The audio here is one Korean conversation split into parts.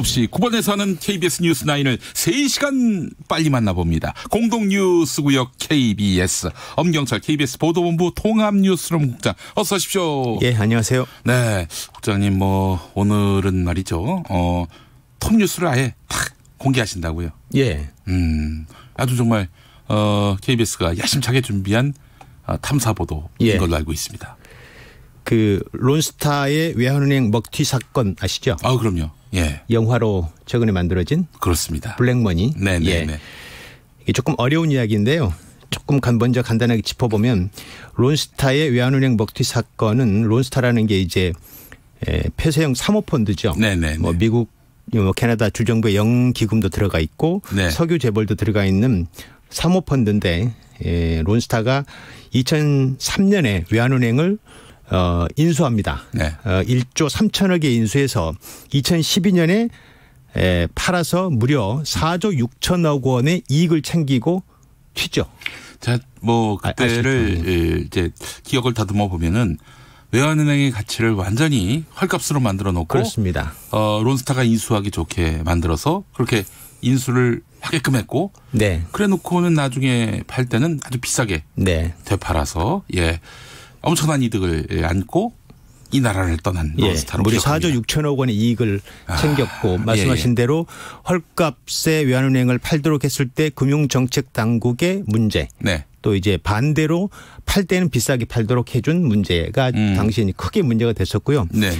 9시 9번에서 하는 KBS 뉴스9을 3시간 빨리 만나봅니다. 공동뉴스구역 KBS 엄경철 KBS 보도본부 통합뉴스룸 국장 어서 오십시오. 예, 안녕하세요. 네, 국장님 오늘은 말이죠. 톱뉴스를 아예 탁 공개하신다고요. 예. 아주 정말 KBS가 야심차게 준비한 탐사보도인 걸로 알고 있습니다. 그 론스타의 외환은행 먹튀 사건 아시죠? 아, 그럼요. 예. 영화로 최근에 만들어진 그렇습니다. 블랙머니. 네네. 예. 이게 조금 어려운 이야기인데요. 조금 먼저 간단하게 짚어보면 론스타의 외환은행 먹튀 사건은 론스타라는 게 이제 폐쇄형 사모펀드죠. 네네. 뭐 미국, 캐나다 주정부의 영기금도 들어가 있고 네. 석유 재벌도 들어가 있는 사모펀드인데 론스타가 2003년에 외환은행을 인수합니다. 네. 1조 3천억에 인수해서 2012년에 팔아서 무려 4조 6천억 원의 이익을 챙기고 튀죠. 자, 뭐 그때를 이제 기억을 다듬어 보면은 외환은행의 가치를 완전히 헐값으로 만들어 놓고 그렇습니다. 론스타가 인수하기 좋게 만들어서 그렇게 인수를 하게끔 했고, 네. 그래 놓고는 나중에 팔 때는 아주 비싸게 네. 되팔아서 엄청난 이득을 안고 이 나라를 떠난 론스타로 무려 기억합니다. 4조 6천억 원의 이익을 챙겼고 말씀하신 대로 헐값에 외환은행을 팔도록 했을 때 금융정책당국의 문제. 네. 또 이제 반대로 팔 때는 비싸게 팔도록 해준 문제가 당시에 크게 문제가 됐었고요. 네.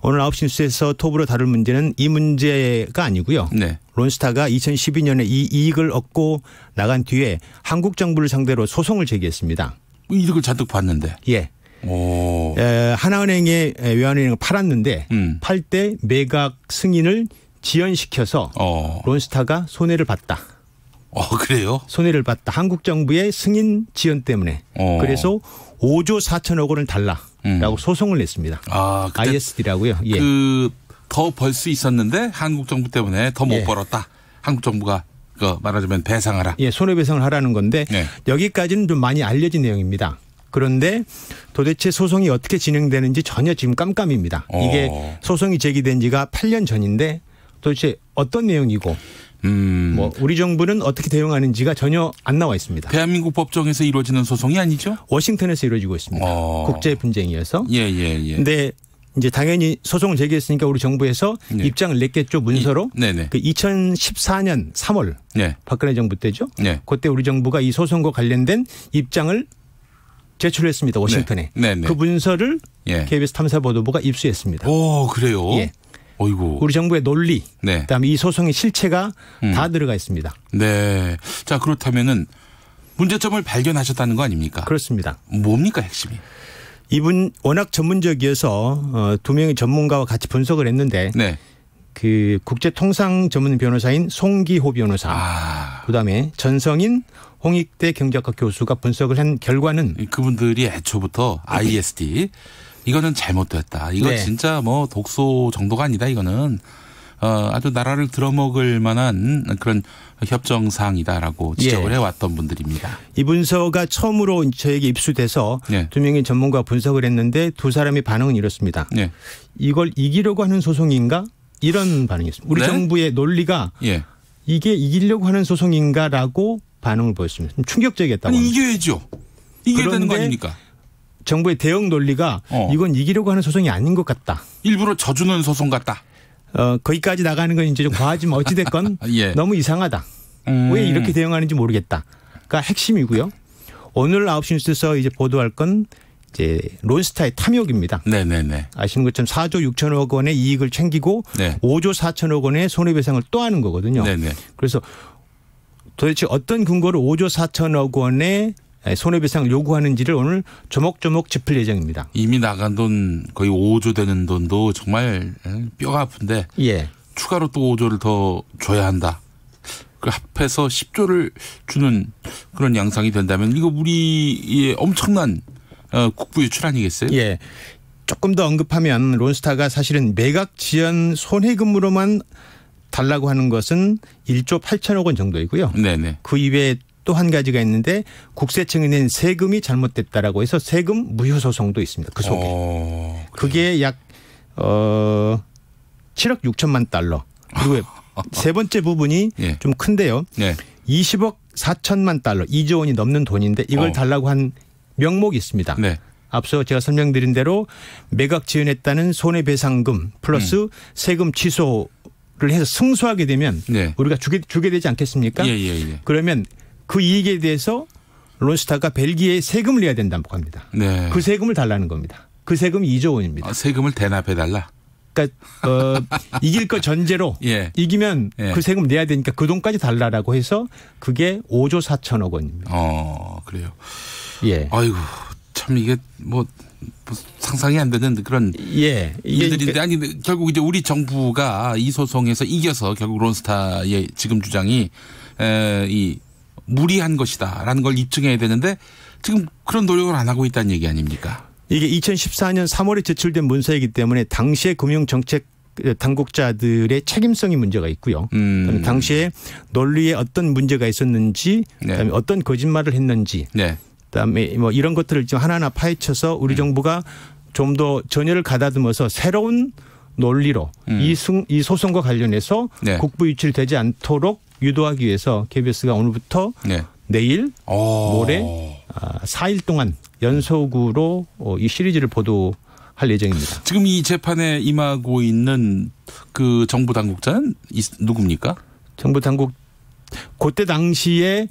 오늘 9시 뉴스에서 톱으로 다룰 문제는 이 문제가 아니고요. 네. 론스타가 2012년에 이 이익을 얻고 나간 뒤에 한국 정부를 상대로 소송을 제기했습니다. 이득을 잔뜩 봤는데. 예. 오. 하나은행의 외환은행을 팔았는데 팔 때 매각 승인을 지연시켜서 론스타가 손해를 봤다. 그래요? 손해를 봤다. 한국 정부의 승인 지연 때문에. 그래서 5조 4천억 원을 달라라고 소송을 냈습니다. 아, ISD라고요. 예. 더 벌 수 있었는데 한국 정부 때문에 더 못 벌었다. 한국 정부가 말하자면 배상하라. 예, 손해배상을 하라는 건데 여기까지는 좀 많이 알려진 내용입니다. 그런데 도대체 소송이 어떻게 진행되는지 전혀 지금 깜깜입니다. 이게 소송이 제기된 지가 8년 전인데 도대체 어떤 내용이고 뭐 우리 정부는 어떻게 대응하는지가 전혀 안 나와 있습니다. 대한민국 법정에서 이루어지는 소송이 아니죠? 워싱턴에서 이루어지고 있습니다. 국제 분쟁이어서. 예. 근데 이제 당연히 소송을 제기했으니까 우리 정부에서 입장을 냈겠죠. 문서로. 네네. 그 2014년 3월 박근혜 정부 때죠. 그때 우리 정부가 이 소송과 관련된 입장을 제출했습니다. 워싱턴에. 그 문서를 KBS 탐사보도부가 입수했습니다. 오, 그래요? 예. 어이구. 우리 정부의 논리, 그다음에 이 소송의 실체가 다 들어가 있습니다. 네. 자, 그렇다면은 문제점을 발견하셨다는 거 아닙니까? 그렇습니다. 뭡니까 핵심이? 이분 워낙 전문적이어서 두 명의 전문가와 같이 분석을 했는데 그 국제통상 전문 변호사인 송기호 변호사, 그다음에 전성인 홍익대 경제학과 교수가 분석을 한 결과는 그분들이 애초부터 ISD 이거는 잘못됐다. 이거 진짜 뭐 독소 정도가 아니다. 이거는 아주 나라를 들어먹을 만한 그런 협정사항이다라고 지적을 해왔던 분들입니다. 이 문서가 처음으로 저에게 입수돼서 두 명의 전문가가 분석을 했는데 두 사람의 반응은 이렇습니다. 이걸 이기려고 하는 소송인가? 이런 반응이었습니다. 우리 정부의 논리가 이게 이기려고 하는 소송인가라고 반응을 보였습니다. 충격적이었다고 아니, 합니다. 이겨야죠. 이겨야 되는 거 아닙니까? 정부의 대응 논리가 이건 이기려고 하는 소송이 아닌 것 같다. 일부러 져주는 소송 같다. 거기까지 나가는 건 이제 좀 과하지만 어찌됐건 너무 이상하다. 왜 이렇게 대응하는지 모르겠다.가 핵심이고요. 오늘 9시 뉴스에서 이제 보도할 건 이제 론스타의 탐욕입니다. 네네네. 아시는 것처럼 4조 6천억 원의 이익을 챙기고 5조 4천억 원의 손해배상을 또 하는 거거든요. 네네. 그래서 도대체 어떤 근거로 5조 4천억 원의 손해배상을 요구하는지를 오늘 조목조목 짚을 예정입니다. 이미 나간 돈 거의 5조 되는 돈도 정말 뼈가 아픈데 추가로 또 5조를 더 줘야 한다. 그 합해서 10조를 주는 그런 양상이 된다면 이거 우리의 엄청난 국부 유출 아니겠어요? 예. 조금 더 언급하면 론스타가 사실은 매각 지연 손해금으로만 달라고 하는 것은 1조 8천억 원 정도이고요. 네네. 그 이외에 또 한 가지가 있는데 국세청이 낸 세금이 잘못됐다라고 해서 세금 무효 소송도 있습니다. 그 속에. 그게 약 7억 6천만 달러. 그리고 세 번째 부분이 예. 좀 큰데요. 예. 20억 4천만 달러, 2조 원이 넘는 돈인데 이걸 달라고 한 명목이 있습니다. 네. 앞서 제가 설명드린 대로 매각 지연했다는 손해배상금 플러스 세금 취소를 해서 승소하게 되면 네. 우리가 주게 되지 않겠습니까? 예. 그러면 그 이익에 대해서 론스타가 벨기에에 세금을 내야 된다고 합니다. 네. 그 세금을 달라는 겁니다. 그 세금이 2조 원입니다. 세금을 대납해달라? 그러니까 이길 거 전제로 예. 이기면 그 세금 내야 되니까 그 돈까지 달라라고 해서 그게 5조 4천억 원입니다. 그래요. 예. 아이고 참 이게 뭐 상상이 안 되는 그런 일들인데 아니 결국 이제 우리 정부가 이 소송에서 이겨서 결국 론스타의 지금 주장이 이 무리한 것이다라는 걸 입증해야 되는데 지금 그런 노력을 안 하고 있다는 얘기 아닙니까? 이게 2014년 3월에 제출된 문서이기 때문에 당시의 금융정책 당국자들의 책임성이 문제가 있고요. 당시에 논리에 어떤 문제가 있었는지, 그다음에 어떤 거짓말을 했는지, 그다음에 뭐 이런 것들을 좀 하나하나 파헤쳐서 우리 정부가 좀 더 전열을 가다듬어서 새로운 논리로 이 소송과 관련해서 국부 유출되지 않도록 유도하기 위해서 KBS가 오늘부터 내일 모레 4일 동안 연속으로 이 시리즈를 보도할 예정입니다. 지금 이 재판에 임하고 있는 그 정부 당국자는 누굽니까? 정부 당국 그때 당시에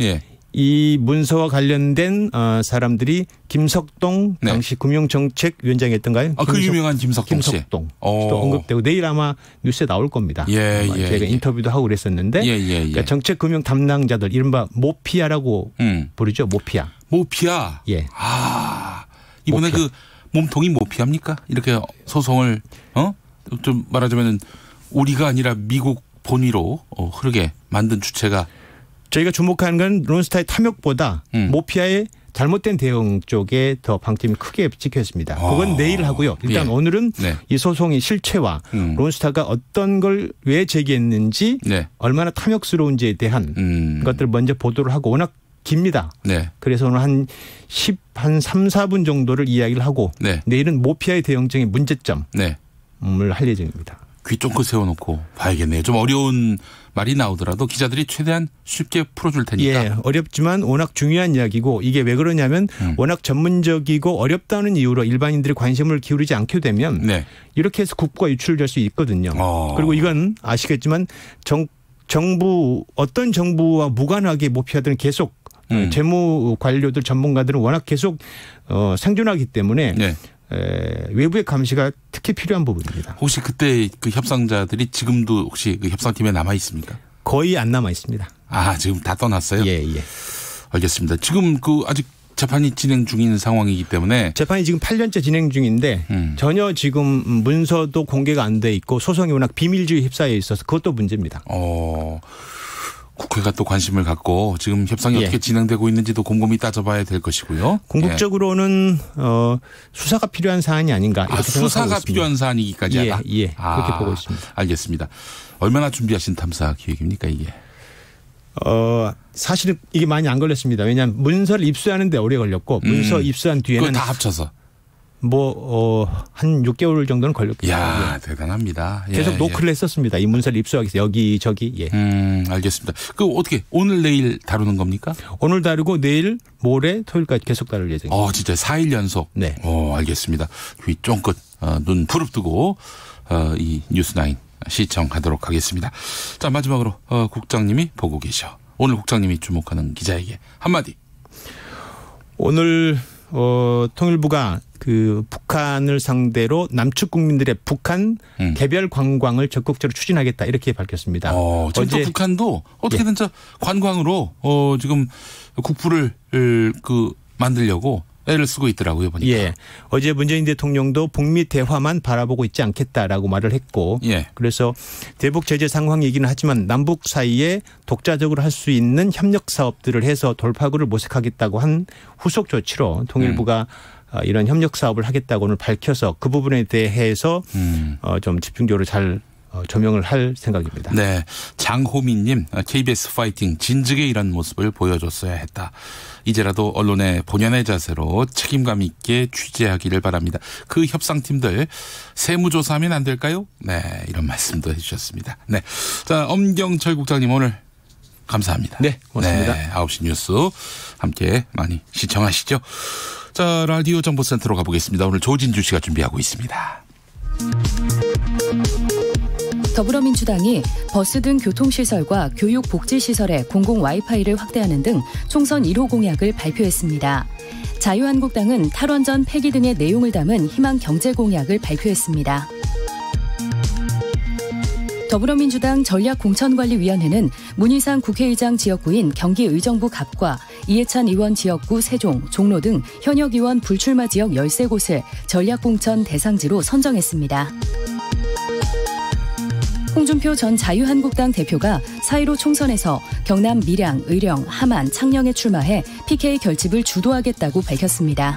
이 문서와 관련된 사람들이 김석동 당시 금융정책위원장이었던가요? 그 유명한 김석동 씨. 김석동 또 언급되고 내일 아마 뉴스에 나올 겁니다. 제가 인터뷰도 하고 그랬었는데 그러니까 정책금융 담당자들 이른바 모피아라고 부르죠. 모피아. 모피아. 예. 이번에 모피아. 그 몸통이 모피아입니까? 이렇게 소송을 좀 말하자면은 우리가 아니라 미국 본위로 흐르게 만든 주체가 저희가 주목하는 건 론스타의 탐욕보다 모피아의 잘못된 대응 쪽에 더 방점이 크게 찍혀 있습니다. 그건 내일 하고요. 일단 오늘은 이 소송의 실체와 론스타가 어떤 걸 왜 제기했는지 얼마나 탐욕스러운지에 대한 것들을 먼저 보도를 하고 워낙 깁니다. 그래서 오늘 한 3, 4분 정도를 이야기를 하고 내일은 모피아의 대응적인 문제점을 할 예정입니다. 귀 쫑긋 세워놓고 봐야겠네요. 좀 어려운 말이 나오더라도 기자들이 최대한 쉽게 풀어줄 테니까. 예, 어렵지만 워낙 중요한 이야기고 이게 왜 그러냐면 워낙 전문적이고 어렵다는 이유로 일반인들이 관심을 기울이지 않게 되면 이렇게 해서 국부가 유출될 수 있거든요. 그리고 이건 아시겠지만 정부 어떤 정부와 무관하게 모피아들은 계속 재무 관료들 전문가들은 워낙 계속 생존하기 때문에 외부의 감시가 특히 필요한 부분입니다. 혹시 그때 그 협상자들이 지금도 혹시 그 협상팀에 남아 있습니까? 거의 안 남아 있습니다. 지금 다 떠났어요? 예. 알겠습니다. 지금 그 아직 재판이 진행 중인 상황이기 때문에 재판이 지금 8년째 진행 중인데 전혀 지금 문서도 공개가 안 돼 있고 소송이 워낙 비밀주의 휩싸여 있어서 그것도 문제입니다. 국회가 또 관심을 갖고 지금 협상이 어떻게 진행되고 있는지도 곰곰이 따져봐야 될 것이고요. 궁극적으로는 수사가 필요한 사안이 아닌가 이렇게 생각하고 수사가 있습니다. 필요한 사안이기까지 하다? 그렇게 보고 있습니다. 알겠습니다. 얼마나 준비하신 탐사 기획입니까 이게? 사실은 이게 많이 안 걸렸습니다. 왜냐하면 문서를 입수하는 데 오래 걸렸고 문서 입수한 뒤에는 그거 다 합쳐서 한 6개월 정도는 걸렸겠죠. 이야, 대단합니다. 계속 노크를 했었습니다. 이 문서를 입수하기 위해서 여기저기. 알겠습니다. 그 어떻게 오늘 내일 다루는 겁니까? 오늘 다루고 내일 모레 토요일까지 계속 다룰 예정입니다. 진짜 4일 연속. 네. 알겠습니다. 귀 쫑긋 눈 부릅뜨고 이 뉴스9 시청하도록 하겠습니다. 자, 마지막으로 국장님이 보고 계셔. 오늘 국장님이 주목하는 기자에게 한마디. 오늘 통일부가 그 북한을 상대로 남측 국민들의 북한 개별 관광을 적극적으로 추진하겠다 이렇게 밝혔습니다. 지금 북한도 어떻게든 관광으로 지금 국부를 만들려고 애를 쓰고 있더라고요 보니까. 어제 문재인 대통령도 북미 대화만 바라보고 있지 않겠다라고 말을 했고 그래서 대북 제재 상황이기는 하지만 남북 사이에 독자적으로 할 수 있는 협력 사업들을 해서 돌파구를 모색하겠다고 한 후속 조치로 통일부가 이런 협력 사업을 하겠다고 오늘 밝혀서 그 부분에 대해서 좀 집중적으로 잘 조명을 할 생각입니다. 네, 장호민님, KBS 파이팅 진즉에 이런 모습을 보여줬어야 했다. 이제라도 언론의 본연의 자세로 책임감 있게 취재하기를 바랍니다. 그 협상팀들 세무조사하면 안 될까요? 네, 이런 말씀도 해주셨습니다. 네, 자, 엄경철 국장님 오늘 감사합니다. 네, 고맙습니다. 네, 9시 뉴스 함께 많이 시청하시죠. 자, 라디오 정보센터로 가보겠습니다. 오늘 조진주 씨가 준비하고 있습니다. 더불어민주당이 버스 등 교통시설과 교육복지시설에 공공 와이파이를 확대하는 등 총선 1호 공약을 발표했습니다. 자유한국당은 탈원전 폐기 등의 내용을 담은 희망 경제 공약을 발표했습니다. 더불어민주당 전략공천관리위원회는 문희상 국회의장 지역구인 경기의정부 갑과 이해찬 의원 지역구 세종, 종로 등 현역 의원 불출마 지역 13곳을 전략공천 대상지로 선정했습니다. 홍준표 전 자유한국당 대표가 4.15 총선에서 경남 밀양, 의령, 함안, 창녕에 출마해 PK 결집을 주도하겠다고 밝혔습니다.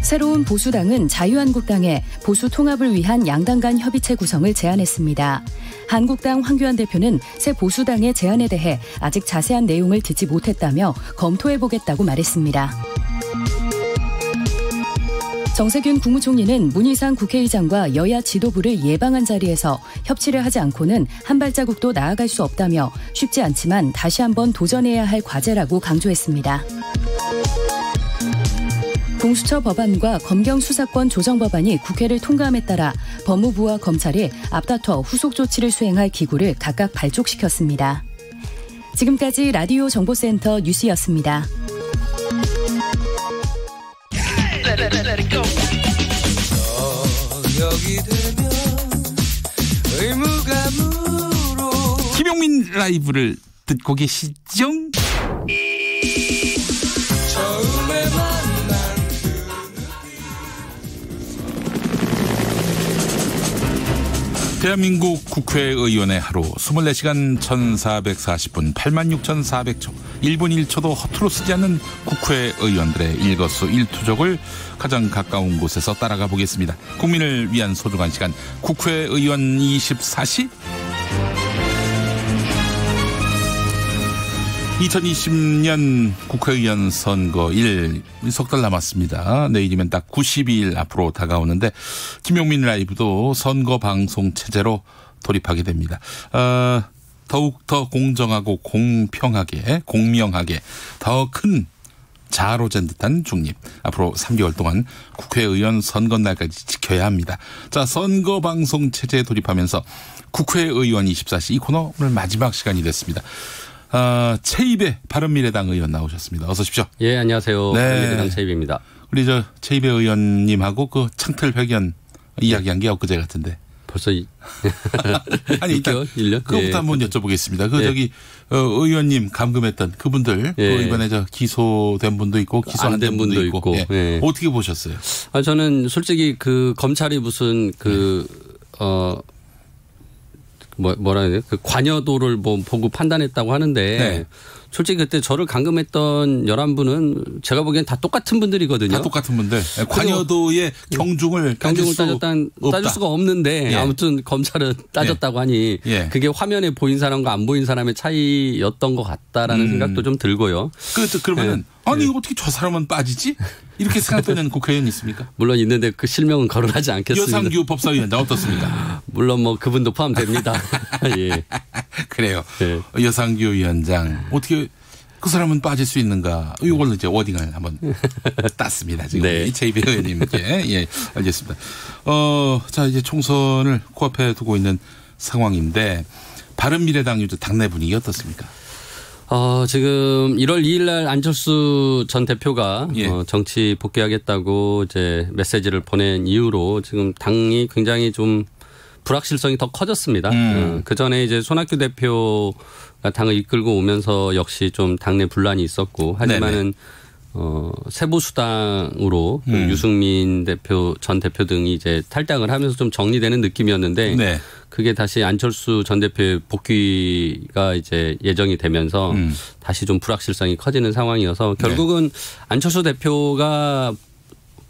새로운 보수당은 자유한국당에 보수 통합을 위한 양당 간 협의체 구성을 제안했습니다. 한국당 황교안 대표는 새 보수당의 제안에 대해 아직 자세한 내용을 듣지 못했다며 검토해보겠다고 말했습니다. 정세균 국무총리는 문희상 국회의장과 여야 지도부를 예방한 자리에서 협치를 하지 않고는 한 발자국도 나아갈 수 없다며 쉽지 않지만 다시 한번 도전해야 할 과제라고 강조했습니다. 공수처 법안과 검경수사권 조정 법안이 국회를 통과함에 따라 법무부와 검찰이 앞다퉈 후속 조치를 수행할 기구를 각각 발족시켰습니다. 지금까지 라디오 정보센터 뉴스였습니다. 김용민 라이브를 듣고 계시죠? 대한민국 국회의원의 하루 24시간 1440분 86,400초 1분 1초도 허투루 쓰지 않는 국회의원들의 일거수일투족을 가장 가까운 곳에서 따라가 보겠습니다. 국민을 위한 소중한 시간 국회의원 24시 2020년 국회의원 선거일 석 달 남았습니다. 내일이면 딱 92일 앞으로 다가오는데 김용민 라이브도 선거 방송 체제로 돌입하게 됩니다. 더욱 더 공정하고 공평하게 공명하게 더 큰 자아로 잰 듯한 중립. 앞으로 3개월 동안 국회의원 선거날까지 지켜야 합니다. 자, 선거 방송 체제에 돌입하면서 국회의원 24시 이 코너 오늘 마지막 시간이 됐습니다. 최입의 바른미래당 의원 나오셨습니다. 어서 오십시오. 예, 안녕하세요. 네. 바른미래당 최입입니다. 우리 최입의 의원님하고 그 창틀 회견 이야기한 게 엊그제 같은데. 벌써 아니 일단 1년? 그것부터 예. 한번 여쭤보겠습니다. 의원님 감금했던 그분들 이번에 기소된 분도 있고 기소 안 된 분도 있고. 예. 예. 어떻게 보셨어요? 저는 솔직히 그 검찰이 무슨 뭐라 해야 돼? 그 관여도를 보고 판단했다고 하는데 네. 솔직히 그때 저를 감금했던 11분은 제가 보기엔 다 똑같은 분들이거든요. 다 똑같은 분들. 관여도의 경중을 따질 수가 없는데 아무튼 검찰은 따졌다고 하니 그게 화면에 보인 사람과 안 보인 사람의 차이였던 것 같다라는 생각도 좀 들고요. 그러면은 아니 어떻게 저 사람은 빠지지? 이렇게 생각되는 국회의원 있습니까? 물론 있는데 그 실명은 거론하지 않겠습니다. 여상규 법사위원장 어떻습니까? 물론 그분도 포함됩니다. 예. 그래요. 네. 여상규 위원장 어떻게 그 사람은 빠질 수 있는가? 이걸로 이제 워딩을 한번 땄습니다. 지금 최입의 의원님께. 예, 알겠습니다. 자 이제 총선을 코앞에 두고 있는 상황인데 바른미래당 당내 분위기 어떻습니까? 지금 1월 2일 날 안철수 전 대표가 정치 복귀하겠다고 이제 메시지를 보낸 이후로 지금 당이 굉장히 좀 불확실성이 더 커졌습니다. 그 전에 이제 손학규 대표가 당을 이끌고 오면서 역시 좀 당내 분란이 있었고 하지만은 세보수당으로 유승민 대표 전 대표 등이 이제 탈당을 하면서 좀 정리되는 느낌이었는데 그게 다시 안철수 전 대표의 복귀가 이제 예정이 되면서 다시 좀 불확실성이 커지는 상황이어서 결국은 안철수 대표가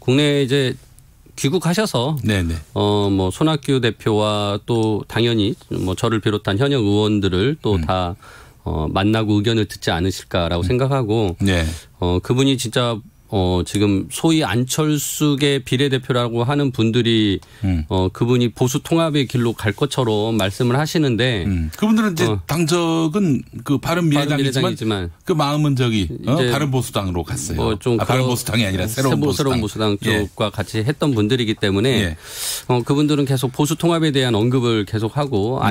국내에 이제 귀국하셔서 네네. 뭐 손학규 대표와 또 당연히 뭐 저를 비롯한 현역 의원들을 또 다 만나고 의견을 듣지 않으실까라고 생각하고 네. 그분이 진짜 지금 소위 안철수계 비례대표라고 하는 분들이 그분이 보수 통합의 길로 갈 것처럼 말씀을 하시는데 그분들은 이제 당적은 그 바른미래당이지만 그 마음은 저기 바른보수당으로 갔어요. 뭐 좀 바른보수당이 아니라 새로운 보수당 쪽과 같이 했던 분들이기 때문에 그분들은 계속 보수 통합에 대한 언급을 계속하고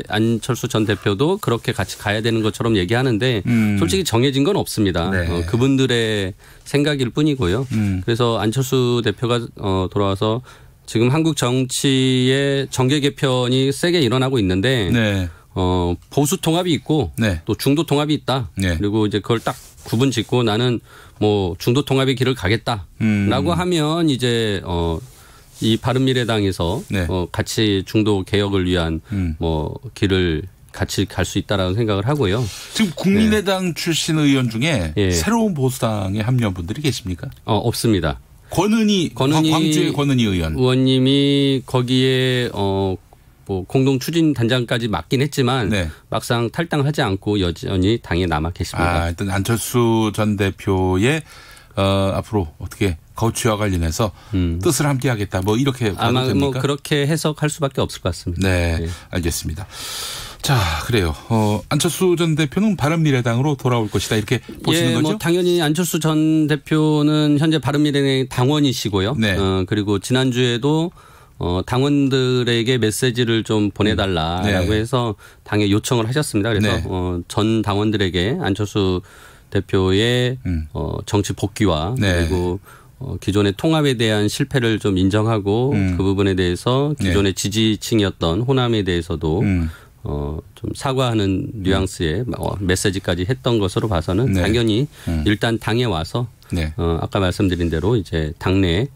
안철수 전 대표도 그렇게 같이 가야 되는 것처럼 얘기하는데 솔직히 정해진 건 없습니다. 네. 그분들의 생각일 뿐이고요. 그래서 안철수 대표가 돌아와서 지금 한국 정치의 정계 개편이 세게 일어나고 있는데 네. 보수 통합이 있고 또 중도 통합이 있다. 그리고 이제 그걸 딱 구분 짓고 나는 뭐 중도 통합의 길을 가겠다라고 하면 이제 이 바른미래당에서 같이 중도 개혁을 위한 뭐 길을 같이 갈 수 있다라는 생각을 하고요. 지금 국민의당 출신 의원 중에 새로운 보수당에 합류한 분들이 계십니까? 없습니다. 권은희 광주의 권은희 의원님이 거기에 뭐 공동 추진 단장까지 맡긴 했지만 막상 탈당하지 않고 여전히 당에 남아 계십니다. 일단 안철수 전 대표의 앞으로 어떻게 거취와 관련해서 뜻을 함께하겠다. 뭐 이렇게 봐도 아마 됩니까? 뭐 그렇게 해석할 수밖에 없을 것 같습니다. 네. 알겠습니다. 자, 그래요. 안철수 전 대표는 바른미래당으로 돌아올 것이다. 이렇게 보시는 거죠? 뭐 당연히 안철수 전 대표는 현재 바른미래당 당원이시고요. 그리고 지난주에도 당원들에게 메시지를 좀 보내달라라고 해서 당에 요청을 하셨습니다. 그래서 전 당원들에게 안철수 대표의 정치 복귀와 그리고 기존의 통합에 대한 실패를 좀 인정하고 그 부분에 대해서 기존의 지지층이었던 호남에 대해서도 좀 사과하는 뉘앙스의 메시지까지 했던 것으로 봐서는 당연히 일단 당에 와서 아까 말씀드린 대로 이제 당내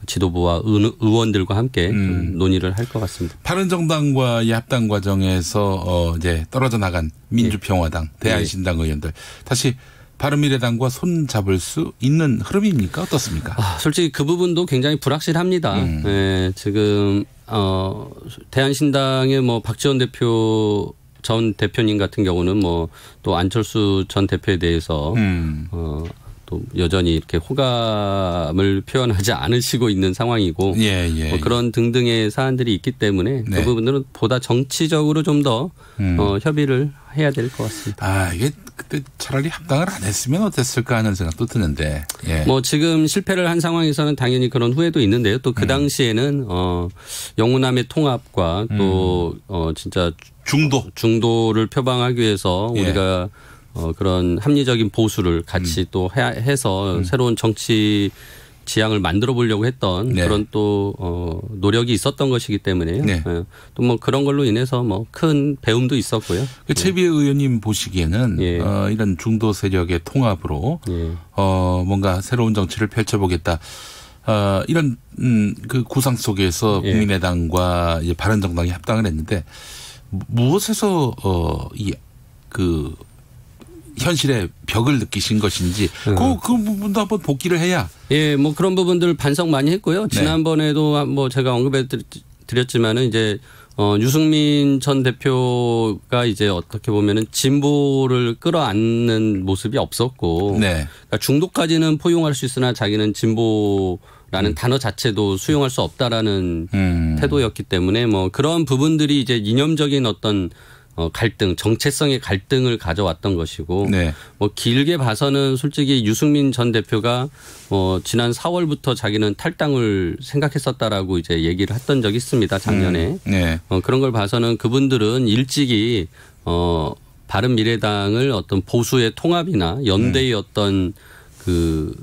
지도부와 의원들과 함께 좀 논의를 할 것 같습니다. 바른정당과의 합당 과정에서 이제 떨어져 나간 민주평화당, 대한신당 의원들 다시 바른미래당과 손 잡을 수 있는 흐름입니까? 어떻습니까? 솔직히 그 부분도 굉장히 불확실합니다. 지금 대한신당의 뭐 박지원 대표 전 대표님 같은 경우는 뭐 또 안철수 전 대표에 대해서 또 여전히 이렇게 호감을 표현하지 않으시고 있는 상황이고 뭐 그런 등등의 사안들이 있기 때문에 그 부분들은 보다 정치적으로 좀 더 협의를 해야 될 것 같습니다. 이게 그때 차라리 합당을 안 했으면 어땠을까 하는 생각도 드는데. 뭐 지금 실패를 한 상황에서는 당연히 그런 후회도 있는데요. 또 그 당시에는 영호남의 통합과 또 진짜 중도를 표방하기 위해서 우리가 그런 합리적인 보수를 같이 또 해서 새로운 정치 지향을 만들어 보려고 했던 그런 또 노력이 있었던 것이기 때문에요. 또 뭐 그런 걸로 인해서 뭐 큰 배움도 있었고요. 최비혜 의원님 보시기에는 이런 중도 세력의 통합으로 뭔가 새로운 정치를 펼쳐보겠다. 이런 그 구상 속에서 국민의당과 이제 바른정당이 합당을 했는데 무엇에서 그 현실의 벽을 느끼신 것인지 그 부분도 한번 복귀를 해야. 뭐 그런 부분들 반성 많이 했고요. 지난번에도 뭐 제가 언급해 드렸지만은 이제 유승민 전 대표가 이제 어떻게 보면은 진보를 끌어안는 모습이 없었고 그러니까 중도까지는 포용할 수 있으나 자기는 진보라는 단어 자체도 수용할 수 없다라는 태도였기 때문에 뭐 그런 부분들이 이제 이념적인 어떤 갈등, 정체성의 갈등을 가져왔던 것이고 뭐 길게 봐서는 솔직히 유승민 전 대표가 지난 4월부터 자기는 탈당을 생각했었다라고 이제 얘기를 했던 적이 있습니다. 작년에. 그런 걸 봐서는 그분들은 일찍이 바른미래당을 어떤 보수의 통합이나 연대의 어떤 그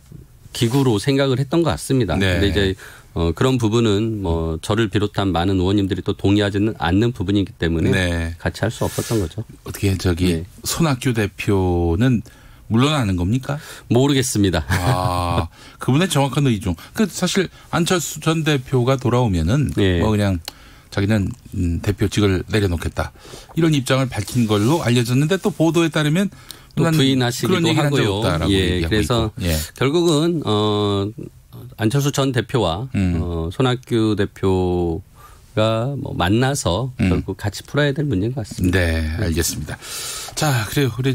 기구로 생각을 했던 것 같습니다. 근데 이제 그런 부분은 뭐 저를 비롯한 많은 의원님들이 또 동의하지는 않는 부분이기 때문에 같이 할 수 없었던 거죠. 어떻게 손학규 대표는 물러나는 겁니까? 모르겠습니다. 그분의 정확한 의중. 사실 안철수 전 대표가 돌아오면은 뭐 그냥 자기는 대표직을 내려놓겠다 이런 입장을 밝힌 걸로 알려졌는데 또 보도에 따르면 또 부인하시기도 하고요. 그래서 결국은 안철수 전 대표와 손학규 대표가 뭐 만나서 결국 같이 풀어야 될 문제인 것 같습니다. 네, 알겠습니다. 자, 그래요. 우리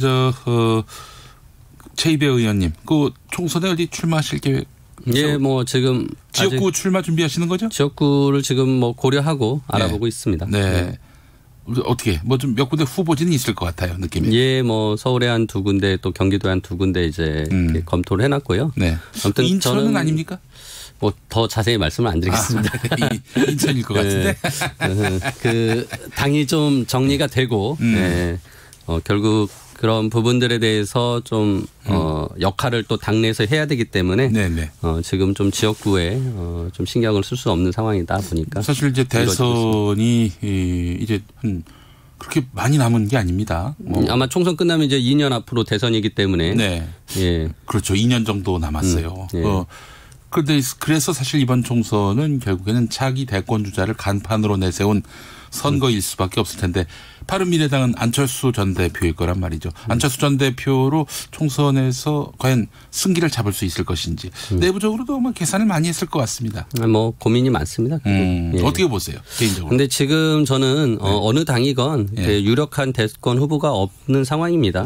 최이배 의원님, 그 총선에 어디 출마하실 계획? 예, 뭐 지금 지역구 출마 준비하시는 거죠? 지역구를 지금 뭐 고려하고 알아보고 있습니다. 네. 어떻게 뭐 좀 몇 군데 후보지는 있을 것 같아요, 느낌이. 예, 뭐 서울에 한 2군데 또 경기도에 한 2군데 이제 검토를 해놨고요. 네. 아무튼 인천은 저는 아닙니까? 뭐 더 자세히 말씀을 안 드리겠습니다. 인천일 것 같은데. 그 당이 좀 정리가 되고 결국 그런 부분들에 대해서 좀 역할을 또 당내에서 해야 되기 때문에 지금 좀 지역구에 좀 신경을 쓸 수 없는 상황이다 보니까 사실 이제 대선이 이제 그렇게 많이 남은 게 아닙니다. 아마 총선 끝나면 이제 2년 앞으로 대선이기 때문에 예. 그렇죠. 2년 정도 남았어요. 그런데 그래서 사실 이번 총선은 결국에는 차기 대권 주자를 간판으로 내세운 선거일 수밖에 없을 텐데 바른미래당은 안철수 전 대표일 거란 말이죠. 안철수 전 대표로 총선에서 과연 승기를 잡을 수 있을 것인지 내부적으로도 아마 계산을 많이 했을 것 같습니다. 뭐 고민이 많습니다. 어떻게 보세요 개인적으로? 그런데 지금 저는 어느 당이건 유력한 대권 후보가 없는 상황입니다.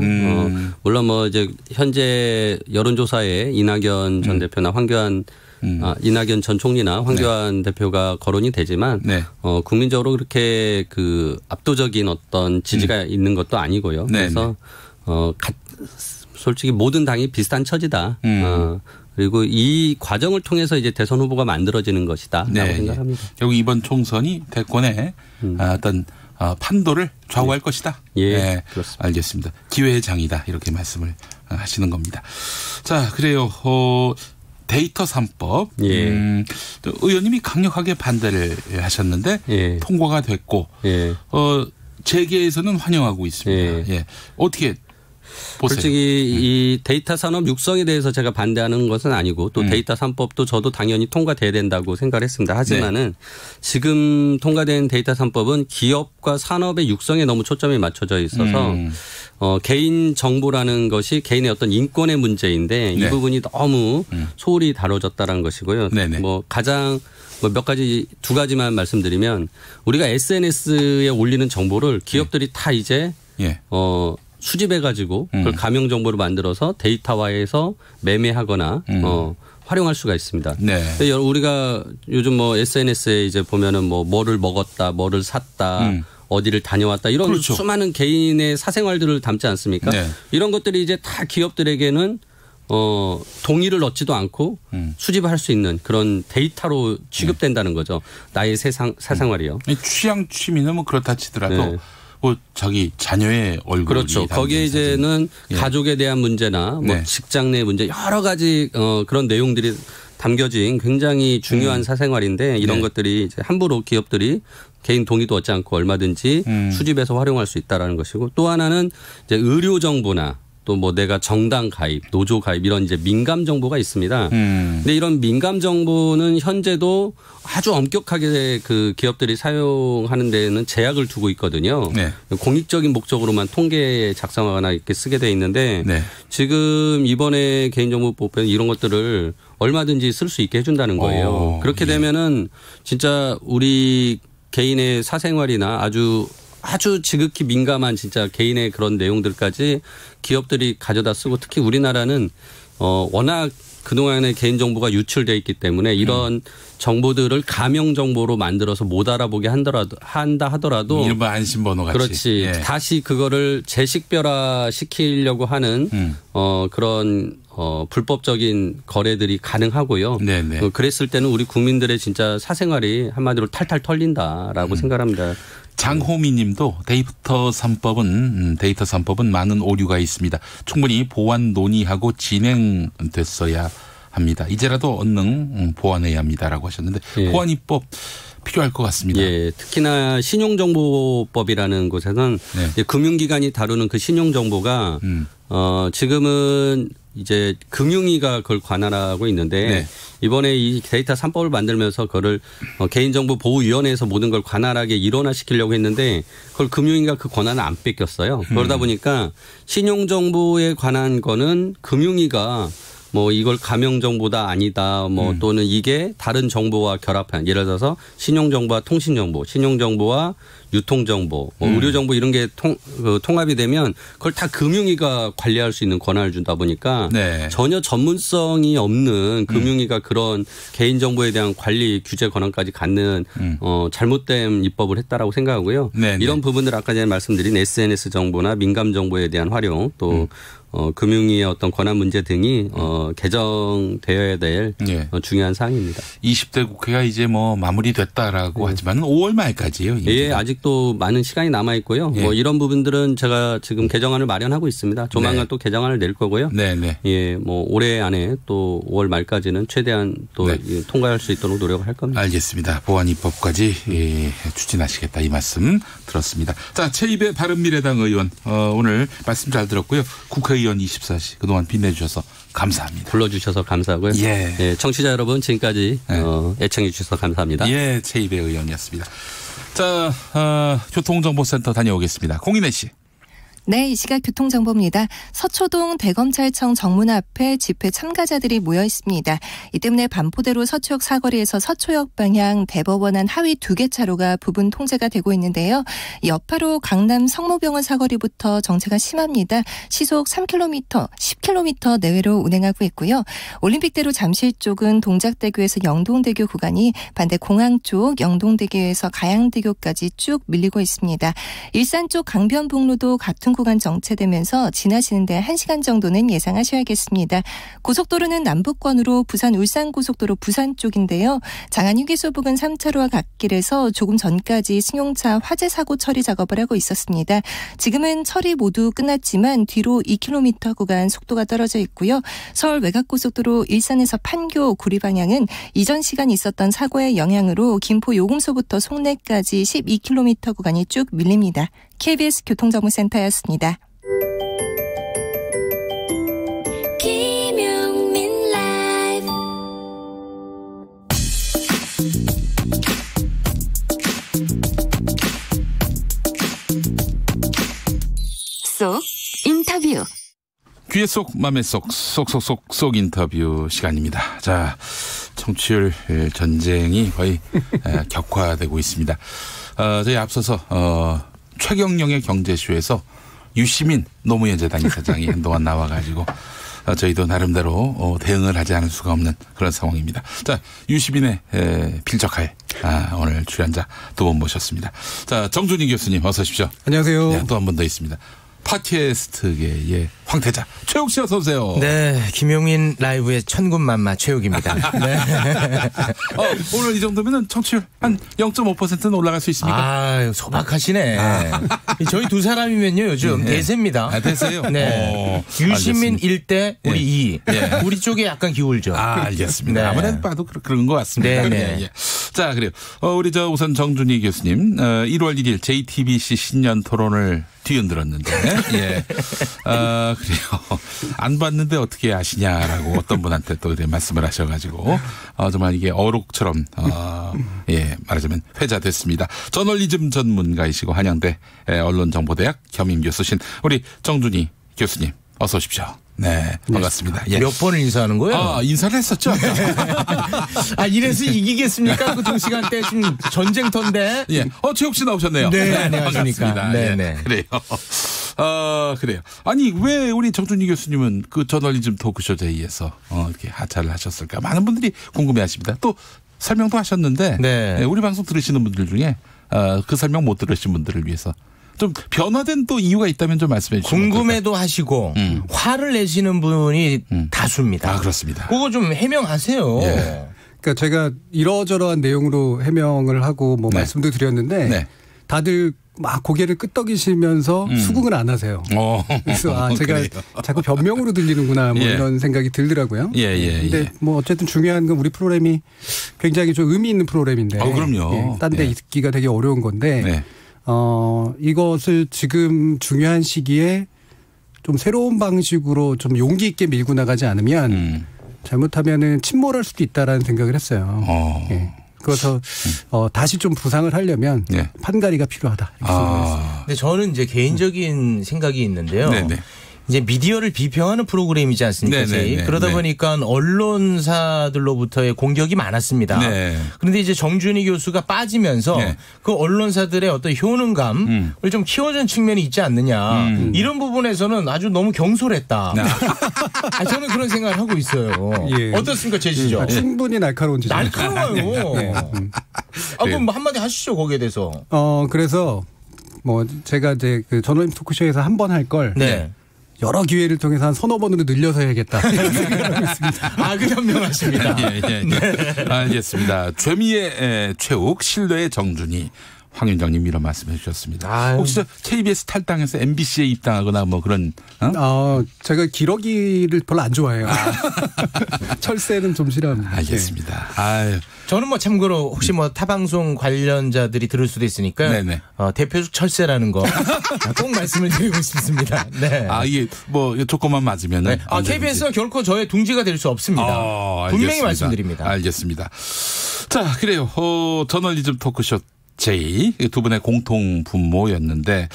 물론 뭐 이제 현재 여론조사에 이낙연 전 대표나 황교안 이낙연 전 총리나 황교안 대표가 거론이 되지만 국민적으로 그렇게 그 압도적인 어떤 지지가 있는 것도 아니고요. 그래서 솔직히 모든 당이 비슷한 처지다. 그리고 이 과정을 통해서 이제 대선 후보가 만들어지는 것이다라고 생각합니다. 결국 이번 총선이 대권의 어떤 판도를 좌우할 것이다. 예, 그렇습니다. 알겠습니다. 기회의 장이다 이렇게 말씀을 하시는 겁니다. 자, 그래요. 데이터 3법. 의원님이 강력하게 반대를 하셨는데 통과가 됐고 재계에서는 환영하고 있습니다. 어떻게 보세요? 솔직히 이 데이터 산업 육성에 대해서 제가 반대하는 것은 아니고 또 데이터 3법도 저도 당연히 통과돼야 된다고 생각을 했습니다. 하지만은 지금 통과된 데이터 3법은 기업과 산업의 육성에 너무 초점이 맞춰져 있어서 개인 정보라는 것이 개인의 어떤 인권의 문제인데 이 부분이 너무 소홀히 다뤄졌다는 것이고요. 뭐 가장 뭐 몇 가지 두 가지만 말씀드리면 우리가 SNS에 올리는 정보를 기업들이 다 이제 수집해 가지고 그걸 가명 정보로 만들어서 데이터화해서 매매하거나 활용할 수가 있습니다. 근데 우리가 요즘 뭐 SNS에 이제 보면은 뭐를 먹었다, 뭐를 샀다, 어디를 다녀왔다 이런 수많은 개인의 사생활들을 담지 않습니까? 이런 것들이 이제 다 기업들에게는 동의를 얻지도 않고 수집할 수 있는 그런 데이터로 취급된다는 거죠. 나의 사생활이요. 취향 취미는 뭐 그렇다 치더라도 뭐 자기 자녀의 얼굴이 그렇죠. 거기에 이제는 가족에 대한 문제나 뭐 직장 내 문제 여러 가지 그런 내용들이 담겨진 굉장히 중요한 사생활인데 이런 것들이 이제 함부로 기업들이 개인 동의도 얻지 않고 얼마든지 수집해서 활용할 수 있다라는 것이고 또 하나는 이제 의료 정보나 또 뭐 내가 정당 가입, 노조 가입 이런 이제 민감 정보가 있습니다. 근데 이런 민감 정보는 현재도 아주 엄격하게 그 기업들이 사용하는 데는 제약을 두고 있거든요. 공익적인 목적으로만 통계 작성하거나 이렇게 쓰게 돼 있는데 지금 이번에 개인정보법에 이런 것들을 얼마든지 쓸 수 있게 해준다는 거예요. 그렇게 되면은 진짜 우리 개인의 사생활이나 아주 지극히 민감한 진짜 개인의 그런 내용들까지 기업들이 가져다 쓰고 특히 우리나라는 워낙 그동안의 개인정보가 유출돼 있기 때문에 이런 정보들을 가명 정보로 만들어서 못 알아보게 한다 하더라도 이른바 안심번호 같이. 그렇지. 다시 그거를 재식별화 시키려고 하는 그런 불법적인 거래들이 가능하고요. 그랬을 때는 우리 국민들의 진짜 사생활이 한마디로 탈탈 털린다라고 생각합니다. 장호미 님도 데이터 3법은 많은 오류가 있습니다. 충분히 보완 논의하고 진행됐어야 합니다. 이제라도 얼른 보완해야 합니다라고 하셨는데 보완 입법 필요할 것 같습니다. 특히나 신용정보법이라는 곳에서는 금융기관이 다루는 그 신용정보가 지금은 이제 금융위가 그걸 관할하고 있는데 이번에 이 데이터 3법을 만들면서 그거를 개인정보보호위원회에서 모든 걸 관할하게 일원화시키려고 했는데 그걸 금융위가 그 권한을 안 뺏겼어요. 그러다 보니까 신용정보에 관한 거는 금융위가 뭐 이걸 가명 정보다 아니다 뭐 또는 이게 다른 정보와 결합한 예를 들어서 신용 정보와 통신 정보, 신용 정보와 유통 정보, 뭐 의료 정보 이런 게 통합이 되면 그걸 다 금융위가 관리할 수 있는 권한을 준다 보니까 네. 전혀 전문성이 없는 금융위가 그런 개인 정보에 대한 관리 규제 권한까지 갖는 잘못된 입법을 했다라고 생각하고요. 네네. 이런 부분들 아까 전에 말씀드린 SNS 정보나 민감 정보에 대한 활용 또 금융위의 어떤 권한 문제 등이 개정되어야 될 중요한 사항입니다. 20대 국회가 이제 뭐 마무리됐다라고 하지만 5월 말까지요. 예, 아직도 많은 시간이 남아 있고요. 뭐 이런 부분들은 제가 지금 개정안을 마련하고 있습니다. 조만간 또 개정안을 낼 거고요. 네네. 예, 뭐 올해 안에 또 5월 말까지는 최대한 또 통과할 수 있도록 노력을 할 겁니다. 알겠습니다. 보완 입법까지 추진하시겠다 이 말씀 들었습니다. 자, 최입의 바른미래당 의원 오늘 말씀 잘 들었고요. 국회의원 24시 그동안 빛내주셔서 감사합니다. 불러주셔서 감사하고요. 예, 청취자 여러분 지금까지 애청해 주셔서 감사합니다. 예, 최입의 의원이었습니다. 자, 교통정보센터 다녀오겠습니다. 공인혜 씨. 네, 이 시각 교통정보입니다. 서초동 대검찰청 정문 앞에 집회 참가자들이 모여 있습니다. 이 때문에 반포대로 서초역 사거리에서 서초역 방향 대법원 안 하위 2개 차로가 부분 통제가 되고 있는데요. 여파로 강남 성모병원 사거리부터 정체가 심합니다. 시속 3km, 10km 내외로 운행하고 있고요. 올림픽대로 잠실 쪽은 동작대교에서 영동대교 구간이 반대 공항 쪽 영동대교에서 가양대교까지 쭉 밀리고 있습니다. 일산 쪽 강변북로도 같은 구간 정체되면서 지나시는데 1시간 정도는 예상하셔야겠습니다. 고속도로는 남북권으로 부산 울산고속도로 부산 쪽인데요. 장안 휴게소 부근 3차로와 갓길에서 조금 전까지 승용차 화재 사고 처리 작업을 하고 있었습니다. 지금은 처리 모두 끝났지만 뒤로 2km 구간 속도가 떨어져 있고요. 서울 외곽고속도로 일산에서 판교 구리 방향은 이전 시간 있었던 사고의 영향으로 김포 요금소부터 송내까지 12km 구간이 쭉 밀립니다. KBS 교통정보센터였습니다. 김용민 라이브 속 인터뷰 귀에 쏙 맘에 쏙 쏙쏙쏙 인터뷰 시간입니다. 자, 청취율 전쟁이 거의 격화되고 있습니다. 저희 앞서서 최경영의 경제쇼에서 유시민 노무현 재단 이사장이 한동안 나와가지고 저희도 나름대로 대응을 하지 않을 수가 없는 그런 상황입니다. 자, 유시민의 필적할 오늘 출연자 2분 모셨습니다. 자, 정준희 교수님 어서 오십시오. 안녕하세요. 네, 또 한 번 더 있습니다. 팟캐스트계의 황태자 최욱 씨 어서 오세요. 네, 김용민 라이브의 천군만마 최욱입니다. 네. 오늘 이 정도면은 청취율 한 0.5%는 올라갈 수 있습니까? 아, 소박하시네. 저희 두 사람이면요 요즘 대세입니다. 대세요? 네. 유시민 1대 우리 2. 네. 우리 쪽에 약간 기울죠. 알겠습니다. 네. 아무래도 봐도 그런 것 같습니다. 네, 네. 예. 자, 그래요. 우리 우선 정준희 교수님 1월 1일 JTBC 신년 토론을 뒤흔들었는데, 예. 그래요. 안 봤는데 어떻게 아시냐라고 어떤 분한테 또 말씀을 하셔가지고, 정말 이게 어록처럼, 말하자면 회자됐습니다. 저널리즘 전문가이시고 한양대 언론정보대학 겸임교수신 우리 정준희 교수님, 어서 오십시오. 네, 반갑습니다. 예. 몇 번을 인사하는 거예요? 인사를 했었죠. 이래서 이기겠습니까? 그 동시간대 지금 전쟁터인데. 예. 최욱 씨 나오셨네요. 네, 안녕하십니까. 네. 그래요. 그래요. 아니, 왜 우리 정준희 교수님은 그 저널리즘 토크쇼 제의에서 이렇게 하차를 하셨을까? 많은 분들이 궁금해 하십니다. 또 설명도 하셨는데, 네. 우리 방송 들으시는 분들 중에 그 설명 못 들으신 분들을 위해서 좀 변화된 또 이유가 있다면 좀 말씀해 주시면 궁금해도 하시고 화를 내시는 분이 다수입니다. 그렇습니다. 그거 좀 해명하세요. 예. 그러니까 제가 이러저러한 내용으로 해명을 하고 뭐 말씀도 드렸는데 다들 막 고개를 끄덕이시면서 수긍을 안 하세요. 그래서 제가 자꾸 변명으로 들리는구나 뭐 이런 생각이 들더라고요. 근데 뭐 어쨌든 중요한 건 우리 프로그램이 굉장히 좀 의미 있는 프로그램인데. 그럼요. 딴 데 있기가 되게 어려운 건데. 이것을 지금 중요한 시기에 좀 새로운 방식으로 좀 용기 있게 밀고 나가지 않으면 잘못하면은 침몰할 수도 있다라는 생각을 했어요. 그래서 다시 좀 부상을 하려면 판가리가 필요하다. 이렇게 생각을 했습니다. 근데 저는 이제 개인적인 생각이 있는데요. 이제 미디어를 비평하는 프로그램이지 않습니까? 그러다 보니까 언론사들로부터의 공격이 많았습니다. 그런데 이제 정준희 교수가 빠지면서 그 언론사들의 어떤 효능감을 좀 키워준 측면이 있지 않느냐. 이런 부분에서는 아주 너무 경솔했다. 저는 그런 생각을 하고 있어요. 어떻습니까, 제 지적? 충분히 날카로운 지적. 날카로워요. 그럼 한마디 하시죠, 거기에 대해서. 그래서 뭐 제가 이제 그 저널리즘 토크쇼에서 한 번 할 걸 여러 기회를 통해서 한 서너 번으로 늘려서 해야겠다. 생각하고 있습니다. 그 현명하십니다. 알겠습니다. 죄미의 최욱, 신뢰의 정준희. 황 위원장님 이런 말씀해 주셨습니다. 혹시 KBS 탈당해서 MBC에 입당하거나 뭐 그런? 제가 기러기를 별로 안 좋아해요. 철새는 좀 싫어합니다. 알겠습니다. 저는 뭐 참고로 혹시 뭐 타방송 관련자들이 들을 수도 있으니까 대표적 철새라는 거 꼭 말씀을 드리고 싶습니다. 네. 이게 뭐 조건만 맞으면은. KBS는 결코 저의 둥지가 될 수 없습니다. 분명히 말씀드립니다. 알겠습니다. 자, 그래요. 저널리즘 토크쇼 제2 두 분의 공통 분모였는데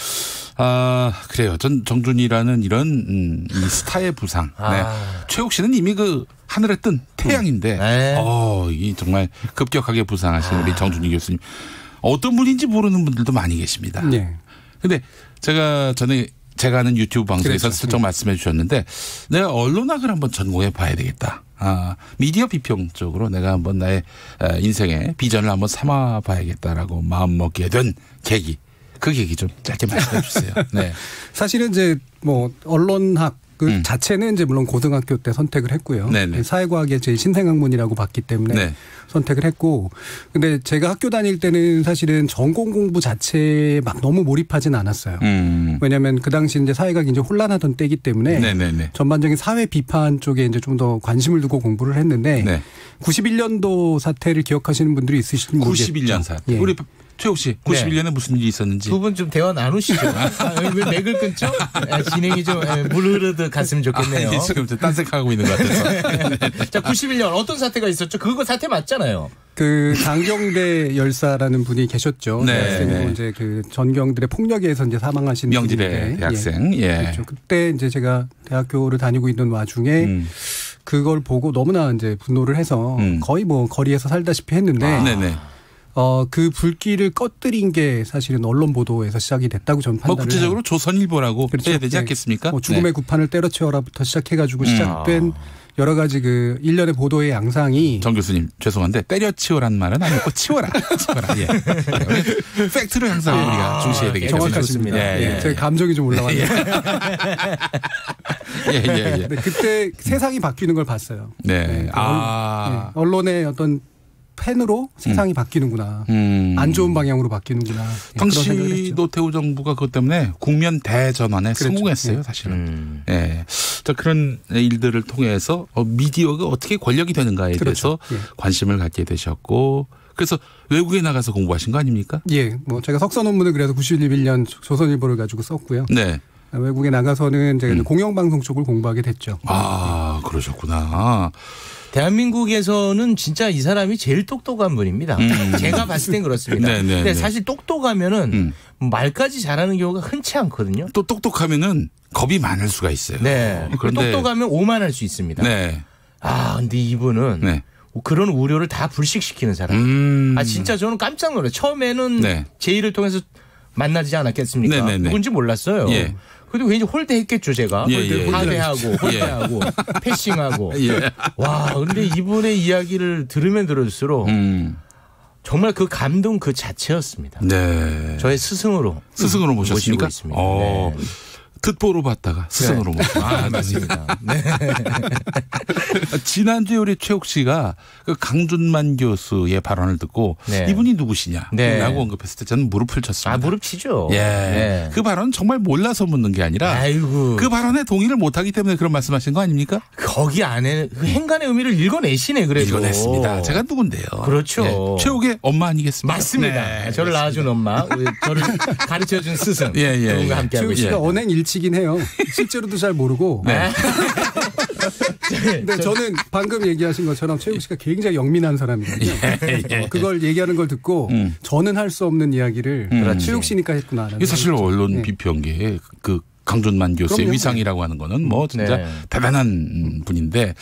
그래요. 전 정준이라는 이런 이 스타의 부상. 최욱 씨는 이미 그 하늘에 뜬 태양인데 이 정말 급격하게 부상하신 우리 정준희 교수님. 어떤 분인지 모르는 분들도 많이 계십니다. 근데 제가 아는 유튜브 방송에서 슬쩍 말씀해 주셨는데 내가 언론학을 한번 전공해 봐야 되겠다. 미디어 비평 쪽으로 내가 한번 나의 인생의 비전을 한번 삼아 봐야겠다라고 마음먹게 된 계기. 그 계기 좀 짧게 말씀해 주세요. 네. 사실은 이제 뭐 언론학 그 자체는 이제 물론 고등학교 때 선택을 했고요. 사회과학의 제 신생학문이라고 봤기 때문에 선택을 했고, 근데 제가 학교 다닐 때는 사실은 전공 공부 자체에 막 너무 몰입하진 않았어요. 왜냐하면 그 당시 이제 사회가 굉장히 혼란하던 때이기 때문에 전반적인 사회 비판 쪽에 이제 좀 더 관심을 두고 공부를 했는데 91년도 사태를 기억하시는 분들이 있으실지 모르겠죠. 91년 사태. 우리 최욱 씨, 91년에 무슨 일이 있었는지. 두 분 좀 대화 나누시죠. 왜 맥을 끊죠? 진행이 좀 물 흐르듯 갔으면 좋겠네요. 지금 딴 생각하고 있는 것 같아서. 자, 91년 어떤 사태가 있었죠? 그거 사태 맞잖아요. 그 장경대 열사라는 분이 계셨죠. 이제 그 전경들의 폭력에 의해서 이제 사망하신 명지대 대학생. 그렇죠. 그때 이제 제가 대학교를 다니고 있는 와중에 그걸 보고 너무나 이제 분노를 해서 거의 뭐 거리에서 살다시피 했는데 그 불길을 꺼뜨린 게 사실은 언론 보도에서 시작이 됐다고 저는 판단을 구체적으로 조선일보라고 해야 되지 않겠습니까? 죽음의 구판을 때려치워라부터 시작해가지고 시작된 여러 가지 그 일련의 보도의 양상이. 정 교수님 죄송한데 때려치워란 말은 아니고 치워라. 팩트를 항상 우리가 중시해야 되겠죠. 정확하십니다. 제 감정이 좀 올라왔네요. 그때 세상이 바뀌는 걸 봤어요. 언론의 어떤 팬으로 세상이 바뀌는구나. 안 좋은 방향으로 바뀌는구나. 당시 노태우 정부가 그것 때문에 국면 대전환에 성공했어요. 사실은. 자, 그런 일들을 통해서 미디어가 어떻게 권력이 되는가에 대해서 관심을 갖게 되셨고, 그래서 외국에 나가서 공부하신 거 아닙니까? 뭐 제가 석사 논문을 그래서 91년 조선일보를 가지고 썼고요. 외국에 나가서는 제가 공영방송 쪽을 공부하게 됐죠. 그러셨구나. 대한민국에서는 진짜 이 사람이 제일 똑똑한 분입니다. 제가 봤을 땐 그렇습니다. 근데 사실 똑똑하면은 말까지 잘하는 경우가 흔치 않거든요. 또 똑똑하면은 겁이 많을 수가 있어요. 그런데 똑똑하면 오만할 수 있습니다. 근데 이분은 그런 우려를 다 불식시키는 사람. 진짜 저는 깜짝 놀라요. 처음에는 제의를 통해서 만나지 않았겠습니까? 누군지 몰랐어요. 그래도 굉장히 홀대했겠죠, 제가. 홀대하고, 패싱하고. 근데 이분의 이야기를 들으면 들을수록 정말 그 감동 그 자체였습니다. 저의 스승으로 모셨습니까? 있습니다. 듣보로 봤다가 스승으로 모셨습니다. 맞습니다. 지난주에 우리 최욱 씨가 그 강준만 교수의 발언을 듣고 이분이 누구시냐라고 언급했을 때 저는 무릎을 쳤습니다. 무릎 치죠. 그 발언은 정말 몰라서 묻는 게 아니라 그 발언에 동의를 못하기 때문에 그런 말씀하신 거 아닙니까? 거기 안에 그 행간의 의미를 읽어내시네. 그래도. 읽어냈습니다. 제가 누군데요. 그렇죠. 최욱의 엄마 아니겠습니까? 맞습니다. 저를 낳아준 엄마, 저를 가르쳐준 스승. 그분과 함께하고 최욱 씨가 언행 일치긴 해요. 실제로도 잘 모르고. 근데 저는 방금 얘기하신 것처럼 최욱 씨가 굉장히 영민한 사람이거든요. 그걸 얘기하는 걸 듣고 저는 할 수 없는 이야기를 최욱 씨니까 했구나. 이게 사실 언론 비평계에 그 강준만 교수의 그럼요. 위상이라고 하는 거는 뭐 진짜 네. 대단한 분인데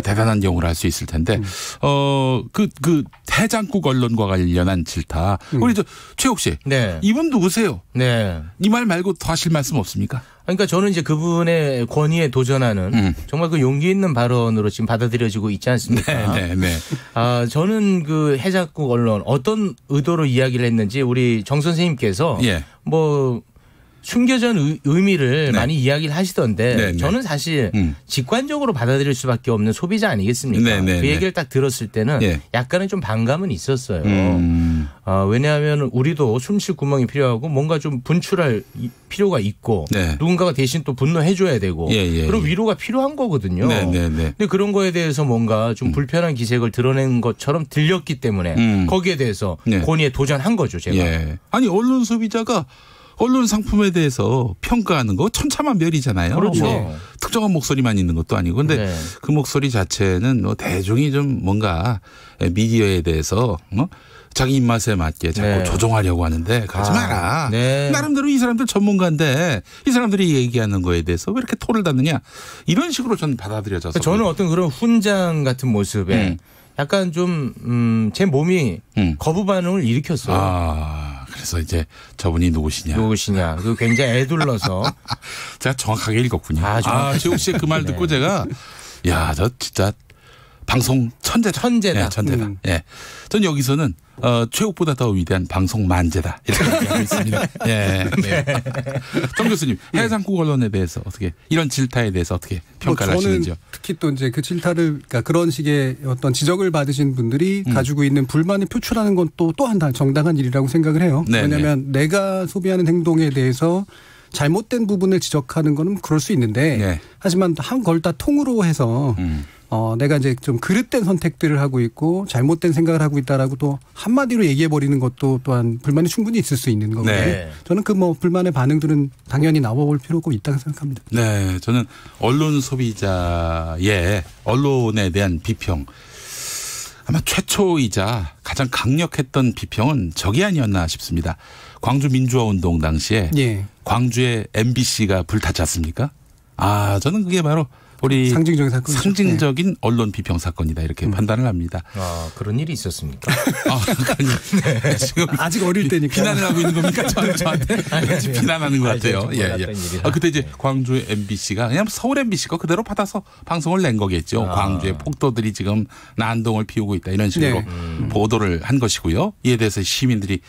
대단한 경우를 할 수 있을 텐데 그 해장국 언론과 관련한 질타 우리 저 최욱 씨 네. 이분 누구세요? 네. 이 말 말고 더 하실 말씀 없습니까? 그러니까 저는 이제 그분의 권위에 도전하는 정말 그 용기 있는 발언으로 지금 받아들여지고 있지 않습니까? 네, 네, 네. 저는 그 해장국 언론 어떤 의도로 이야기를 했는지 우리 정 선생님께서 예. 뭐 숨겨진 의미를 네. 많이 이야기를 하시던데 네, 네. 저는 사실 직관적으로 받아들일 수밖에 없는 소비자 아니겠습니까? 네, 네, 그 얘기를 딱 들었을 때는 네. 약간의 좀 반감은 있었어요. 왜냐하면 우리도 숨쉴 구멍이 필요하고 뭔가 좀 분출할 필요가 있고 네. 누군가가 대신 또 분노해 줘야 되고 그런 위로가 필요한 거거든요. 네, 네, 네. 근데 그런 거에 대해서 뭔가 좀 불편한 기색을 드러낸 것처럼 들렸기 때문에 거기에 대해서 네. 권위에 도전한 거죠, 제가. 예. 아니 언론 소비자가 언론 상품에 대해서 평가하는 거 천차만별이잖아요. 그렇죠. 뭐 특정한 목소리만 있는 것도 아니고. 근데 네. 그 목소리 자체는 뭐 대중이 좀 뭔가 미디어에 대해서 자기 입맛에 맞게 자꾸 네. 조종하려고 하는데 가지 마라. 네. 나름대로 이 사람들 전문가인데 이 사람들이 얘기하는 거에 대해서 왜 이렇게 토를 닫느냐. 이런 식으로 저는 받아들여져서. 저는 어떤 그런 훈장 같은 모습에 약간 좀 제 몸이 거부 반응을 일으켰어요. 그래서 이제 저분이 누구시냐. 그 굉장히 애둘러서. 제가 정확하게 읽었군요. 최욱 씨의 그 말 듣고 네. 제가 야, 저 진짜 방송 천재다. 네, 천재다. 예. 전 여기서는 최욱보다 더 위대한 방송 만재다. 이렇게 얘기하고 있습니다. 예. 네. 정 교수님, 해장국 언론에 대해서 어떻게 이런 질타에 대해서 어떻게 평가를 하시는지요? 특히 또 이제 그 질타를 그러니까 그런 식의 어떤 지적을 받으신 분들이 가지고 있는 불만을 표출하는 건 또 한 정당한 일이라고 생각을 해요. 네, 왜냐하면 내가 소비하는 행동에 대해서 잘못된 부분을 지적하는 거는 그럴 수 있는데 네. 하지만 한 걸 다 통으로 해서 내가 이제 좀 그릇된 선택들을 하고 있고 잘못된 생각을 하고 있다라고 또 한마디로 얘기해 버리는 것도 또한 불만이 충분히 있을 수 있는 거고요. 네. 저는 그 뭐 불만의 반응들은 당연히 나와볼 필요가 있다고 생각합니다. 네, 저는 언론 소비자의 언론에 대한 비평 아마 최초이자 가장 강력했던 비평은 저게 아니었나 싶습니다. 광주 민주화운동 당시에 예. 광주의 MBC가 불탔지 않습니까? 저는 그게 바로 우리 상징적인 언론 비평 사건이다 이렇게 판단을 합니다. 그런 일이 있었습니까? 네. 지금 아직 어릴 때니까 비난을 하고 있는 겁니까? 저한테 비난하는 것 같아요. 예. 그때 이제 광주의 MBC가 그냥 서울 MBC가 그대로 받아서 방송을 낸 거겠죠. 광주의 폭도들이 지금 난동을 피우고 있다 이런 식으로 보도를 한 것이고요. 이에 대해서 시민들이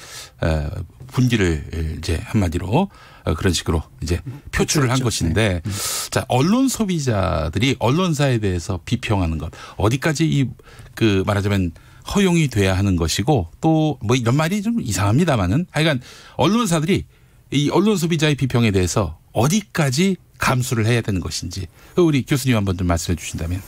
분기를 이제 한마디로 그런 식으로 이제 표출을 한 것인데 자, 언론 소비자들이 언론사에 대해서 비평하는 것 어디까지 그 말하자면 허용이 돼야 하는 것이고 또 뭐 이런 말이 좀 이상합니다만은 하여간 언론사들이 이 언론 소비자의 비평에 대해서 어디까지 감수를 해야 되는 것인지 우리 교수님 한번 좀 말씀해 주신다면.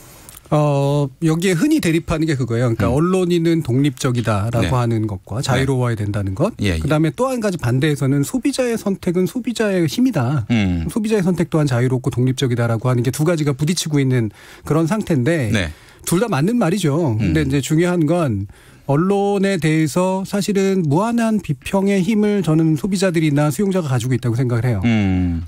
여기에 흔히 대립하는 게 그거예요. 그러니까 언론인은 독립적이다라고 네. 하는 것과 자유로워야 된다는 것. 예, 예. 그다음에 또 한 가지 반대에서는 소비자의 선택은 소비자의 힘이다. 소비자의 선택 또한 자유롭고 독립적이다라고 하는 게 두 가지가 부딪히고 있는 그런 상태인데 네. 둘 다 맞는 말이죠. 근데 이제 중요한 건 언론에 대해서 사실은 무한한 비평의 힘을 저는 소비자들이나 수용자가 가지고 있다고 생각을 해요.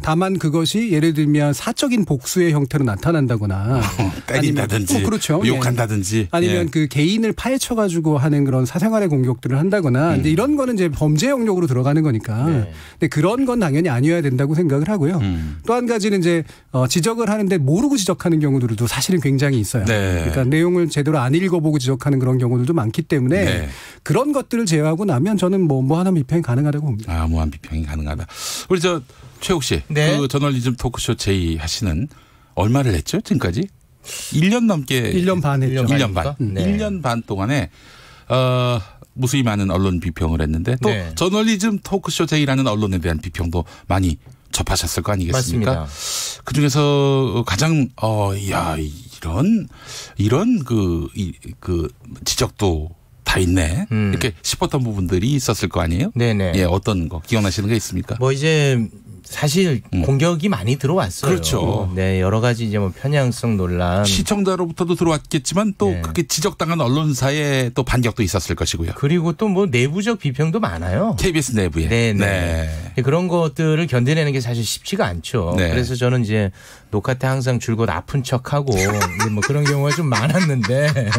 다만 그것이 예를 들면 사적인 복수의 형태로 나타난다거나 때린다든지 그렇죠. 욕한다든지 아니면 예. 그 개인을 파헤쳐가지고 하는 그런 사생활의 공격들을 한다거나 이제 이런 거는 이제 범죄 영역으로 들어가는 거니까. 네. 근데 그런 건 당연히 아니어야 된다고 생각을 하고요. 또 한 가지는 이제 지적을 하는데 모르고 지적하는 경우들도 사실은 굉장히 있어요. 네. 그러니까 내용을 제대로 안 읽어보고 지적하는 그런 경우들도 많기 때문에 네. 그런 것들을 제외하고 나면 저는 뭐 무한한 비평이 가능하다고 봅니다. 무한 비평이 가능하다. 우리 저 최욱 씨, 네. 그 저널리즘 토크쇼 제의 하시는 얼마를 했죠 지금까지? 1년 넘게 1년 반 했죠. 1년 반. 네. 1년 반 동안에 무수히 많은 언론 비평을 했는데 또 네. 저널리즘 토크쇼 제의라는 언론에 대한 비평도 많이 접하셨을 거 아니겠습니까? 맞습니다. 그중에서 가장 이런 그 지적도 다 있네. 이렇게 싶었던 부분들이 있었을 거 아니에요? 네네. 예, 어떤 거 기억나시는 게 있습니까? 뭐 이제 사실 공격이 많이 들어왔어요. 그렇죠. 네, 여러 가지 이제 뭐 편향성 논란. 시청자로부터도 들어왔겠지만 또 네. 그렇게 지적당한 언론사의 또 반격도 있었을 것이고요. 그리고 또 뭐 내부적 비평도 많아요. KBS 내부에. 네. 그런 것들을 견뎌내는 게 사실 쉽지가 않죠. 네. 그래서 저는 이제 녹화 때 항상 줄곧 아픈 척하고 뭐 그런 경우가 좀 많았는데.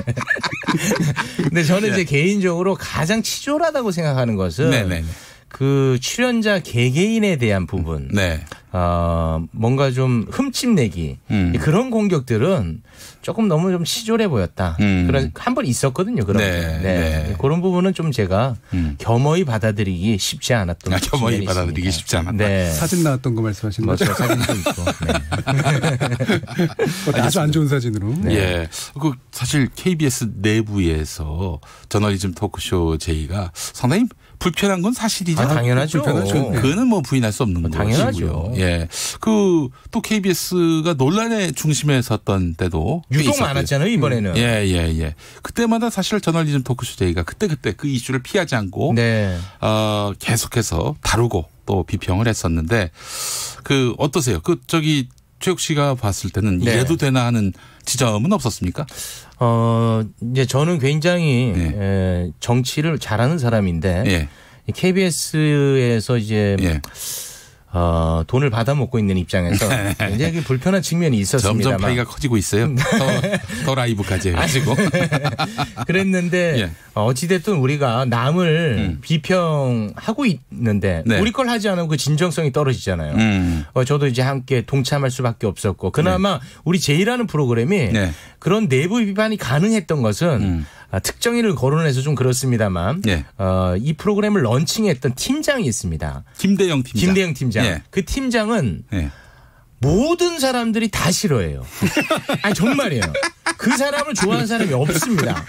근데 저는 이제 개인적으로 가장 치졸하다고 생각하는 것은 네네. 그 출연자 개개인에 대한 부분, 네. 뭔가 좀 흠집내기 그런 공격들은 조금 너무 좀 치졸해 보였다. 그런 한 번 있었거든요. 그런 네. 네. 그런 부분은 좀 제가 겸허히 받아들이기 쉽지 않았던. 겸허히 받아들이기 쉽지 않았다. 네. 사진 나왔던 거 말씀하시는 거죠? 사진도 있고. 네. 아주 안 좋은 사진으로. 네. 예. 그 사실 KBS 내부에서 저널리즘 토크쇼 제의가 상당히 불편한 건 사실이죠. 당연하죠. 그거는 뭐 부인할 수 없는 거고요. 당연하죠. 예. 그 또 KBS가 논란의 중심에 섰던 때도 유독 많았잖아요, 이번에는. 예. 그때마다 사실 저널리즘 토크쇼 제의가 그때 그 이슈를 피하지 않고 네. 계속해서 다루고 또 비평을 했었는데 그 어떠세요? 그 저기 최욱 씨가 봤을 때는 네. 이래도 되나 하는 지점은 없었습니까? 이제 저는 굉장히 정치를 잘하는 사람인데 KBS에서 이제 돈을 받아먹고 있는 입장에서 굉장히 불편한 측면이 있었습니다. 점점 파이가 커지고 있어요. 더 라이브까지 해가지고. 그랬는데 어찌됐든 우리가 남을 비평하고 있는데 우리 걸 하지 않으면 그 진정성이 떨어지잖아요. 저도 이제 함께 동참할 수밖에 없었고 그나마 우리 제이라는 프로그램이 그런 내부 비판이 가능했던 것은 특정인을 거론해서 좀 그렇습니다만 이 프로그램을 런칭했던 팀장이 있습니다. 김대영 팀장. 그 팀장은 모든 사람들이 다 싫어해요. 아니 정말이에요. 그 사람을 좋아하는 사람이 없습니다.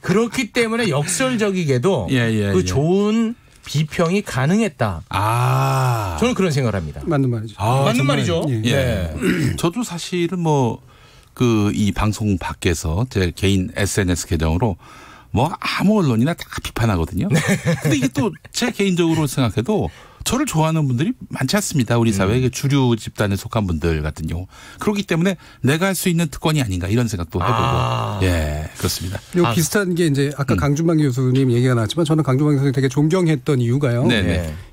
그렇기 때문에 역설적이게도 그 좋은 비평이 가능했다. 저는 그런 생각을 합니다. 맞는 말이죠. 맞는 말이죠. 저도 사실은 뭐 이 방송 밖에서 제 개인 SNS 계정으로 뭐 아무 언론이나 다 비판하거든요. 근데 이게 또 제 개인적으로 생각해도 저를 좋아하는 분들이 많지 않습니다. 우리 사회의 주류 집단에 속한 분들 같은 경우. 그렇기 때문에 내가 할 수 있는 특권이 아닌가 이런 생각도 해보고. 예, 그렇습니다. 비슷한 게 이제 아까 강준방 교수님 얘기가 나왔지만 저는 강준방 교수님 되게 존경했던 이유가요.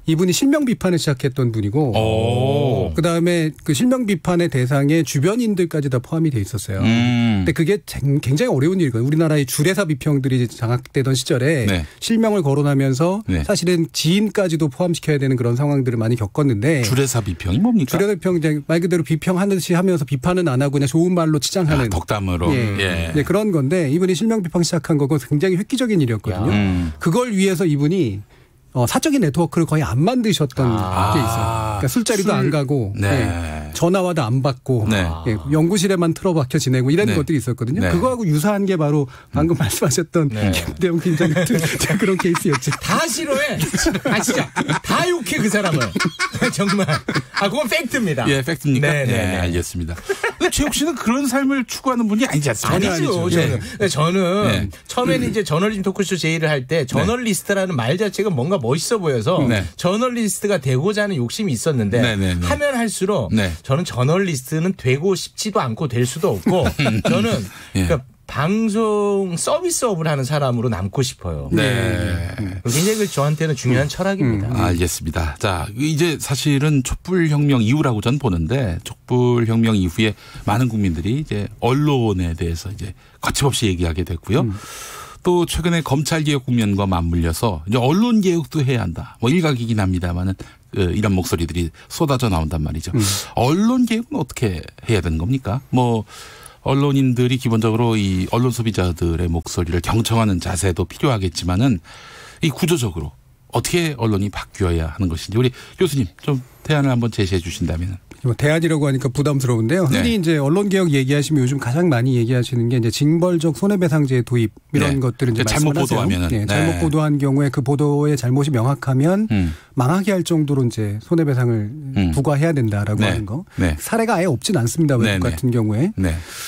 이분이 실명 비판을 시작했던 분이고 그다음에 그 실명 비판의 대상에 주변인들까지 다 포함이 돼 있었어요. 근데 그게 굉장히 어려운 일이거든요. 우리나라의 주례사 비평들이 장악되던 시절에 실명을 거론하면서 사실은 지인까지도 포함시켜야 되는 그런 상황들을 많이 겪었는데 주례사 비평이 뭡니까? 주례사 비평 말 그대로 비평하듯이 하면서 비판은 안 하고 그냥 좋은 말로 치장하는 덕담으로 그런 건데 이분이 실명 비평 시작한 거고 굉장히 획기적인 일이었거든요. 그걸 위해서 이분이 사적인 네트워크를 거의 안 만드셨던 게 있어요. 그러니까 술자리도 안 가고 전화와도 안 받고 연구실에만 틀어박혀 지내고 이런 것들이 있었거든요. 그거하고 유사한 게 바로 방금 말씀하셨던 김대영 팀장 같은 그런 케이스였죠. 다 싫어해. 진짜 다 욕해 그 사람은. 정말. 그건 팩트입니다. 예, 팩트입니까? 네, 알겠습니다. 근데 최욱 씨는 그런 삶을 추구하는 분이 아니지 않습니까? 아니죠. 저는 처음에는 이제 저널리즘 토크쇼 제의를 할 때 저널리스트라는 말 자체가 뭔가 멋있어 보여서 저널리스트가 되고자 하는 욕심이 있었는데 하면 할수록 저는 저널리스트는 되고 싶지도 않고 될 수도 없고 저는 그러니까 방송 서비스업을 하는 사람으로 남고 싶어요. 굉장히 저한테는 중요한 철학입니다. 알겠습니다. 자, 이제 사실은 촛불혁명 이후라고 전 보는데 촛불혁명 이후에 많은 국민들이 이제 언론에 대해서 이제 거침없이 얘기하게 됐고요. 또 최근에 검찰개혁 국면과 맞물려서 이제 언론개혁도 해야 한다. 뭐 일각이긴 합니다만은 이런 목소리들이 쏟아져 나온단 말이죠. 언론개혁은 어떻게 해야 되는 겁니까? 뭐 언론인들이 기본적으로 이 언론 소비자들의 목소리를 경청하는 자세도 필요하겠지만은 이 구조적으로 어떻게 언론이 바뀌어야 하는 것인지 우리 교수님 좀 대안을 한번 제시해 주신다면. 대안이라고 하니까 부담스러운데요. 흔히 이제 언론개혁 얘기하시면 요즘 가장 많이 얘기하시는 게 이제 징벌적 손해배상제 도입 이런 것들을 이제 잘못 보도하면은 잘못 보도한 경우에 그 보도의 잘못이 명확하면 망하게 할 정도로 이제 손해배상을 부과해야 된다라고 하는 거. 사례가 아예 없진 않습니다. 외국 같은 경우에.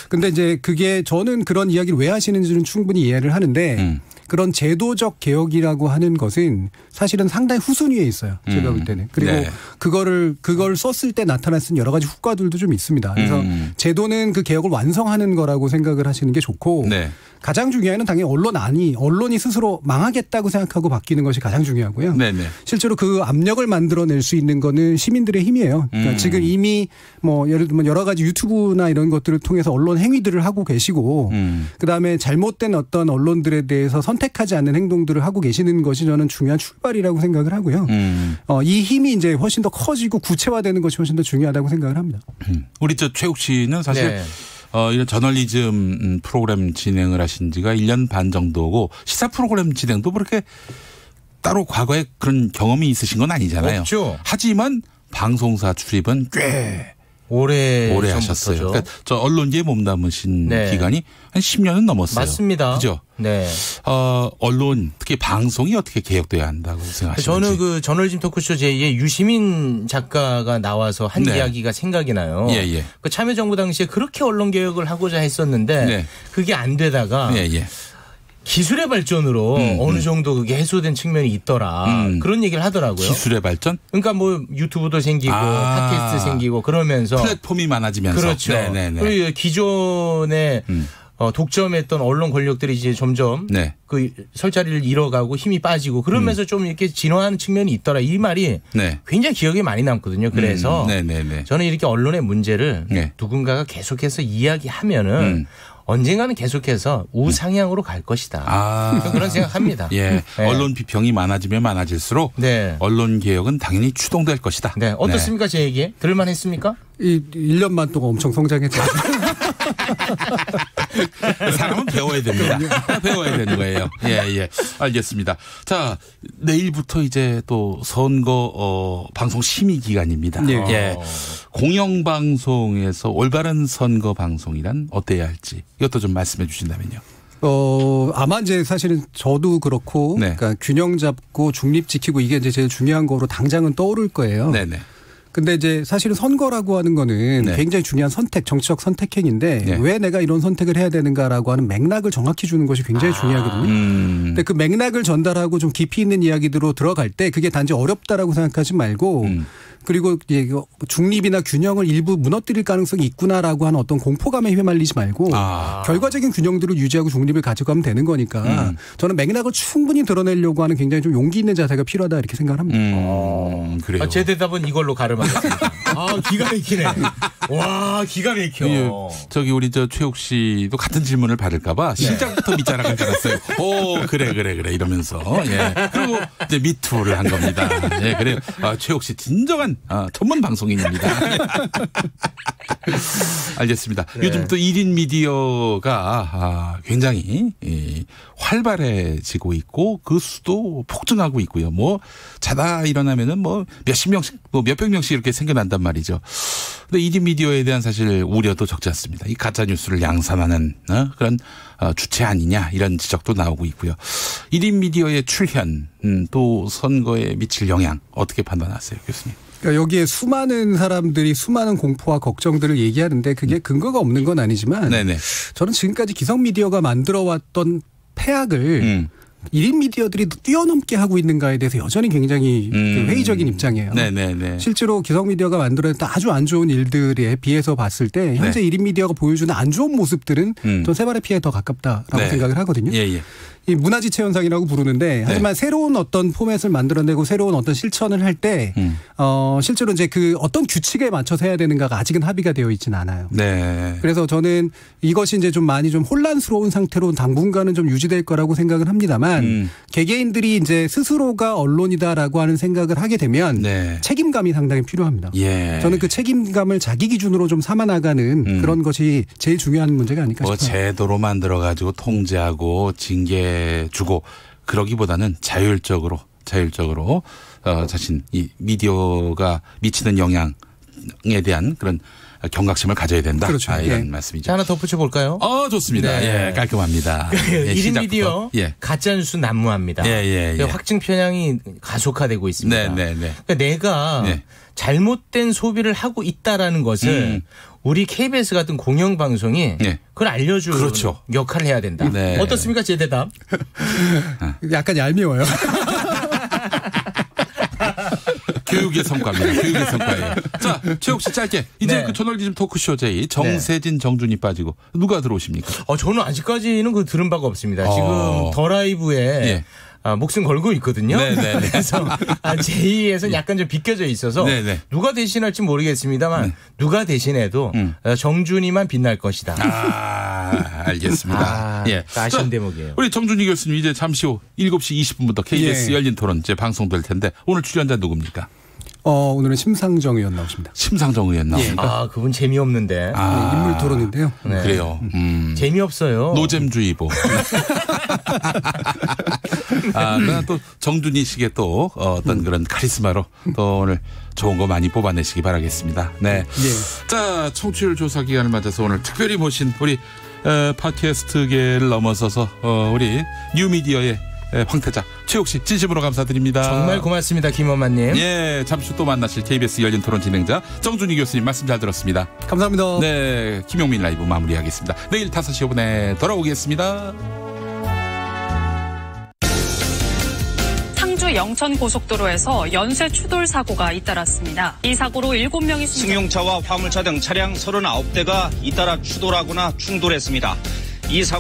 근데 이제 그게 저는 그런 이야기를 왜 하시는지는 충분히 이해를 하는데 그런 제도적 개혁이라고 하는 것은 사실은 상당히 후순위에 있어요. 제가 볼 때는. 그리고 그걸 썼을 때 나타났은 여러 가지 효과들도 좀 있습니다. 그래서 제도는 그 개혁을 완성하는 거라고 생각을 하시는 게 좋고 가장 중요한 건 당연히 언론이 스스로 망하겠다고 생각하고 바뀌는 것이 가장 중요하고요. 실제로 그 압력을 만들어낼 수 있는 거는 시민들의 힘이에요. 그러니까 지금 이미 뭐 예를 들면 여러 가지 유튜브나 이런 것들을 통해서 언론 행위들을 하고 계시고 그다음에 잘못된 어떤 언론들에 대해서 선택하지 않는 행동들을 하고 계시는 것이 저는 중요한 출발이라고 생각을 하고요. 이 힘이 이제 훨씬 더 커지고 구체화되는 것이 훨씬 더 중요하다고 생각을 합니다. 우리 최욱 씨는 사실 이런 저널리즘 프로그램 진행을 하신 지가 1년 반 정도고 시사 프로그램 진행도 그렇게 따로 과거에 그런 경험이 있으신 건 아니잖아요. 없죠. 하지만 방송사 출입은 꽤 오래 하셨어요. 그러니까 저 언론계에 몸담으신 기간이 한 10년은 넘었어요. 맞습니다. 그죠? 네. 언론 특히 방송이 어떻게 개혁돼야 한다고 생각하시는지. 저는 그 저널리즘 토크쇼 제2의 유시민 작가가 나와서 한 이야기가 생각이 나요. 그 참여정부 당시에 그렇게 언론 개혁을 하고자 했었는데 그게 안 되다가 기술의 발전으로 어느 정도 그게 해소된 측면이 있더라. 그런 얘기를 하더라고요. 기술의 발전? 그러니까 뭐 유튜브도 생기고 팟캐스트 생기고 그러면서 플랫폼이 많아지면서. 그렇죠. 그리고 기존에 독점했던 언론 권력들이 이제 점점 그 설 자리를 잃어가고 힘이 빠지고 그러면서 좀 이렇게 진화하는 측면이 있더라. 이 말이 굉장히 기억에 많이 남거든요. 그래서 저는 이렇게 언론의 문제를 누군가가 계속해서 이야기하면은 언젠가는 계속해서 우상향으로 갈 것이다. 그런 생각합니다. 언론 비평이 많아지면 많아질수록 언론 개혁은 당연히 추동될 것이다. 어떻습니까? 제 얘기 들을만 했습니까? 이 1년만 동안 엄청 성장했죠. 사람은 배워야 됩니다. 배워야 되는 거예요. 알겠습니다. 자, 내일부터 이제 또 선거 방송 심의 기간입니다. 공영방송에서 올바른 선거 방송이란 어때야 할지 이것도 좀 말씀해 주신다면요. 아마 이제 사실은 저도 그렇고 그러니까 균형 잡고 중립 지키고 이게 이제 제일 중요한 거로 당장은 떠오를 거예요. 근데 이제 사실은 선거라고 하는 거는 굉장히 중요한 정치적 선택행위인데 왜 내가 이런 선택을 해야 되는가라고 하는 맥락을 정확히 주는 것이 굉장히 중요하거든요. 근데 그 맥락을 전달하고 좀 깊이 있는 이야기로 들어갈 때 그게 단지 어렵다라고 생각하지 말고 그리고 중립이나 균형을 일부 무너뜨릴 가능성이 있구나라고 하는 어떤 공포감에 휘말리지 말고 결과적인 균형들을 유지하고 중립을 가져가면 되는 거니까 저는 맥락을 충분히 드러내려고 하는 굉장히 좀 용기 있는 자세가 필요하다 이렇게 생각을 합니다. 그래요. 제 대답은 이걸로 가름하겠습니다. 기가 막히네. 와, 기가 막혀. 저기 우리 최욱 씨도 같은 질문을 받을까봐 시작부터 밑자락을 깔았어요. 오, 그래 이러면서. 그리고 이제 미투를 한 겁니다. 그래요. 최욱 씨 진정한 전문 방송인입니다. 알겠습니다. 요즘 또 1인 미디어가 굉장히 활발해지고 있고 그 수도 폭증하고 있고요. 뭐 자다 일어나면은 뭐 몇십 명씩 몇백 명씩 이렇게 생겨난단 말이죠. 근데 1인 미디어에 대한 사실 우려도 적지 않습니다. 이 가짜 뉴스를 양산하는 그런 주체 아니냐 이런 지적도 나오고 있고요. 1인 미디어의 출현 또 선거에 미칠 영향 어떻게 판단하세요, 교수님? 그러니까 여기에 수많은 사람들이 수많은 공포와 걱정들을 얘기하는데 그게 근거가 없는 건 아니지만 저는 지금까지 기성 미디어가 만들어왔던 폐악을 1인 미디어들이 뛰어넘게 하고 있는가에 대해서 여전히 굉장히 회의적인 입장이에요. 실제로 기성 미디어가 만들어냈던 아주 안 좋은 일들에 비해서 봤을 때 현재 1인 미디어가 보여주는 안 좋은 모습들은 전 세 발의 피해에 더 가깝다라고 생각을 하거든요. 이 문화지체 현상이라고 부르는데 하지만 새로운 어떤 포맷을 만들어내고 새로운 어떤 실천을 할 때 실제로 이제 그 어떤 규칙에 맞춰서 해야 되는가가 아직은 합의가 되어 있지는 않아요. 그래서 저는 이것이 이제 좀 많이 좀 혼란스러운 상태로 당분간은 좀 유지될 거라고 생각을 합니다만 개개인들이 이제 스스로가 언론이다라고 하는 생각을 하게 되면 책임감이 상당히 필요합니다. 저는 그 책임감을 자기 기준으로 좀 삼아나가는 그런 것이 제일 중요한 문제가 아닐까 싶어요. 제도로 만들어가지고 통제하고 징계 주고 그러기보다는 자율적으로 자신 이 미디어가 미치는 영향에 대한 그런 경각심을 가져야 된다. 그렇죠. 이런 예. 말씀이죠. 하나 덧붙여 볼까요? 좋습니다. 네. 예, 깔끔합니다. 1인 미디어 가짜뉴스 난무합니다. 확증 편향이 가속화되고 있습니다. 그러니까 내가 잘못된 소비를 하고 있다라는 것을 우리 KBS 같은 공영방송이 그걸 알려주는 그렇죠. 역할을 해야 된다. 네. 어떻습니까? 제 대답. 약간 얄미워요. 교육의 성과입니다. 교육의 성과예요. 자, 최욱 씨 짧게. 이제 그 저널리즘 토크쇼 제이 정세진, 정준이 빠지고 누가 들어오십니까? 저는 아직까지는 그 들은 바가 없습니다. 지금 더 라이브에 목숨 걸고 있거든요. 그래서 제2에서 약간 좀 비껴져 있어서 누가 대신할지 모르겠습니다만 누가 대신해도 정준이만 빛날 것이다. 알겠습니다. 아쉬운 대목이에요. 우리 정준이 교수님 이제 잠시 후 7시 20분부터 KBS 열린 토론 이제 방송될 텐데 오늘 출연자 누굽니까? 오늘은 심상정 의원 나오십니다. 심상정 의원 나옵니다. 그분 재미없는데. 인물 토론인데요. 그래요. 재미없어요. 노잼주의보. 그러나 또 정준희 씨의 또 어떤 그런 카리스마로 또 오늘 좋은 거 많이 뽑아내시기 바라겠습니다. 네. 자, 청취율 조사 기간을 맞아서 오늘 특별히 모신 우리 팟캐스트계를 넘어서서 우리 뉴미디어의 황태자 최욱 씨 진심으로 감사드립니다. 정말 고맙습니다. 김원만님. 잠시 후 또 만나실 KBS 열린 토론 진행자 정준희 교수님 말씀 잘 들었습니다. 감사합니다. 네, 김용민 라이브 마무리하겠습니다. 내일 5시 5분에 돌아오겠습니다. 상주 영천고속도로에서 연쇄 추돌 사고가 잇따랐습니다. 이 사고로 7명이 승용차와 화물차 등 차량 39대가 잇따라 추돌하거나 충돌했습니다. 이 사고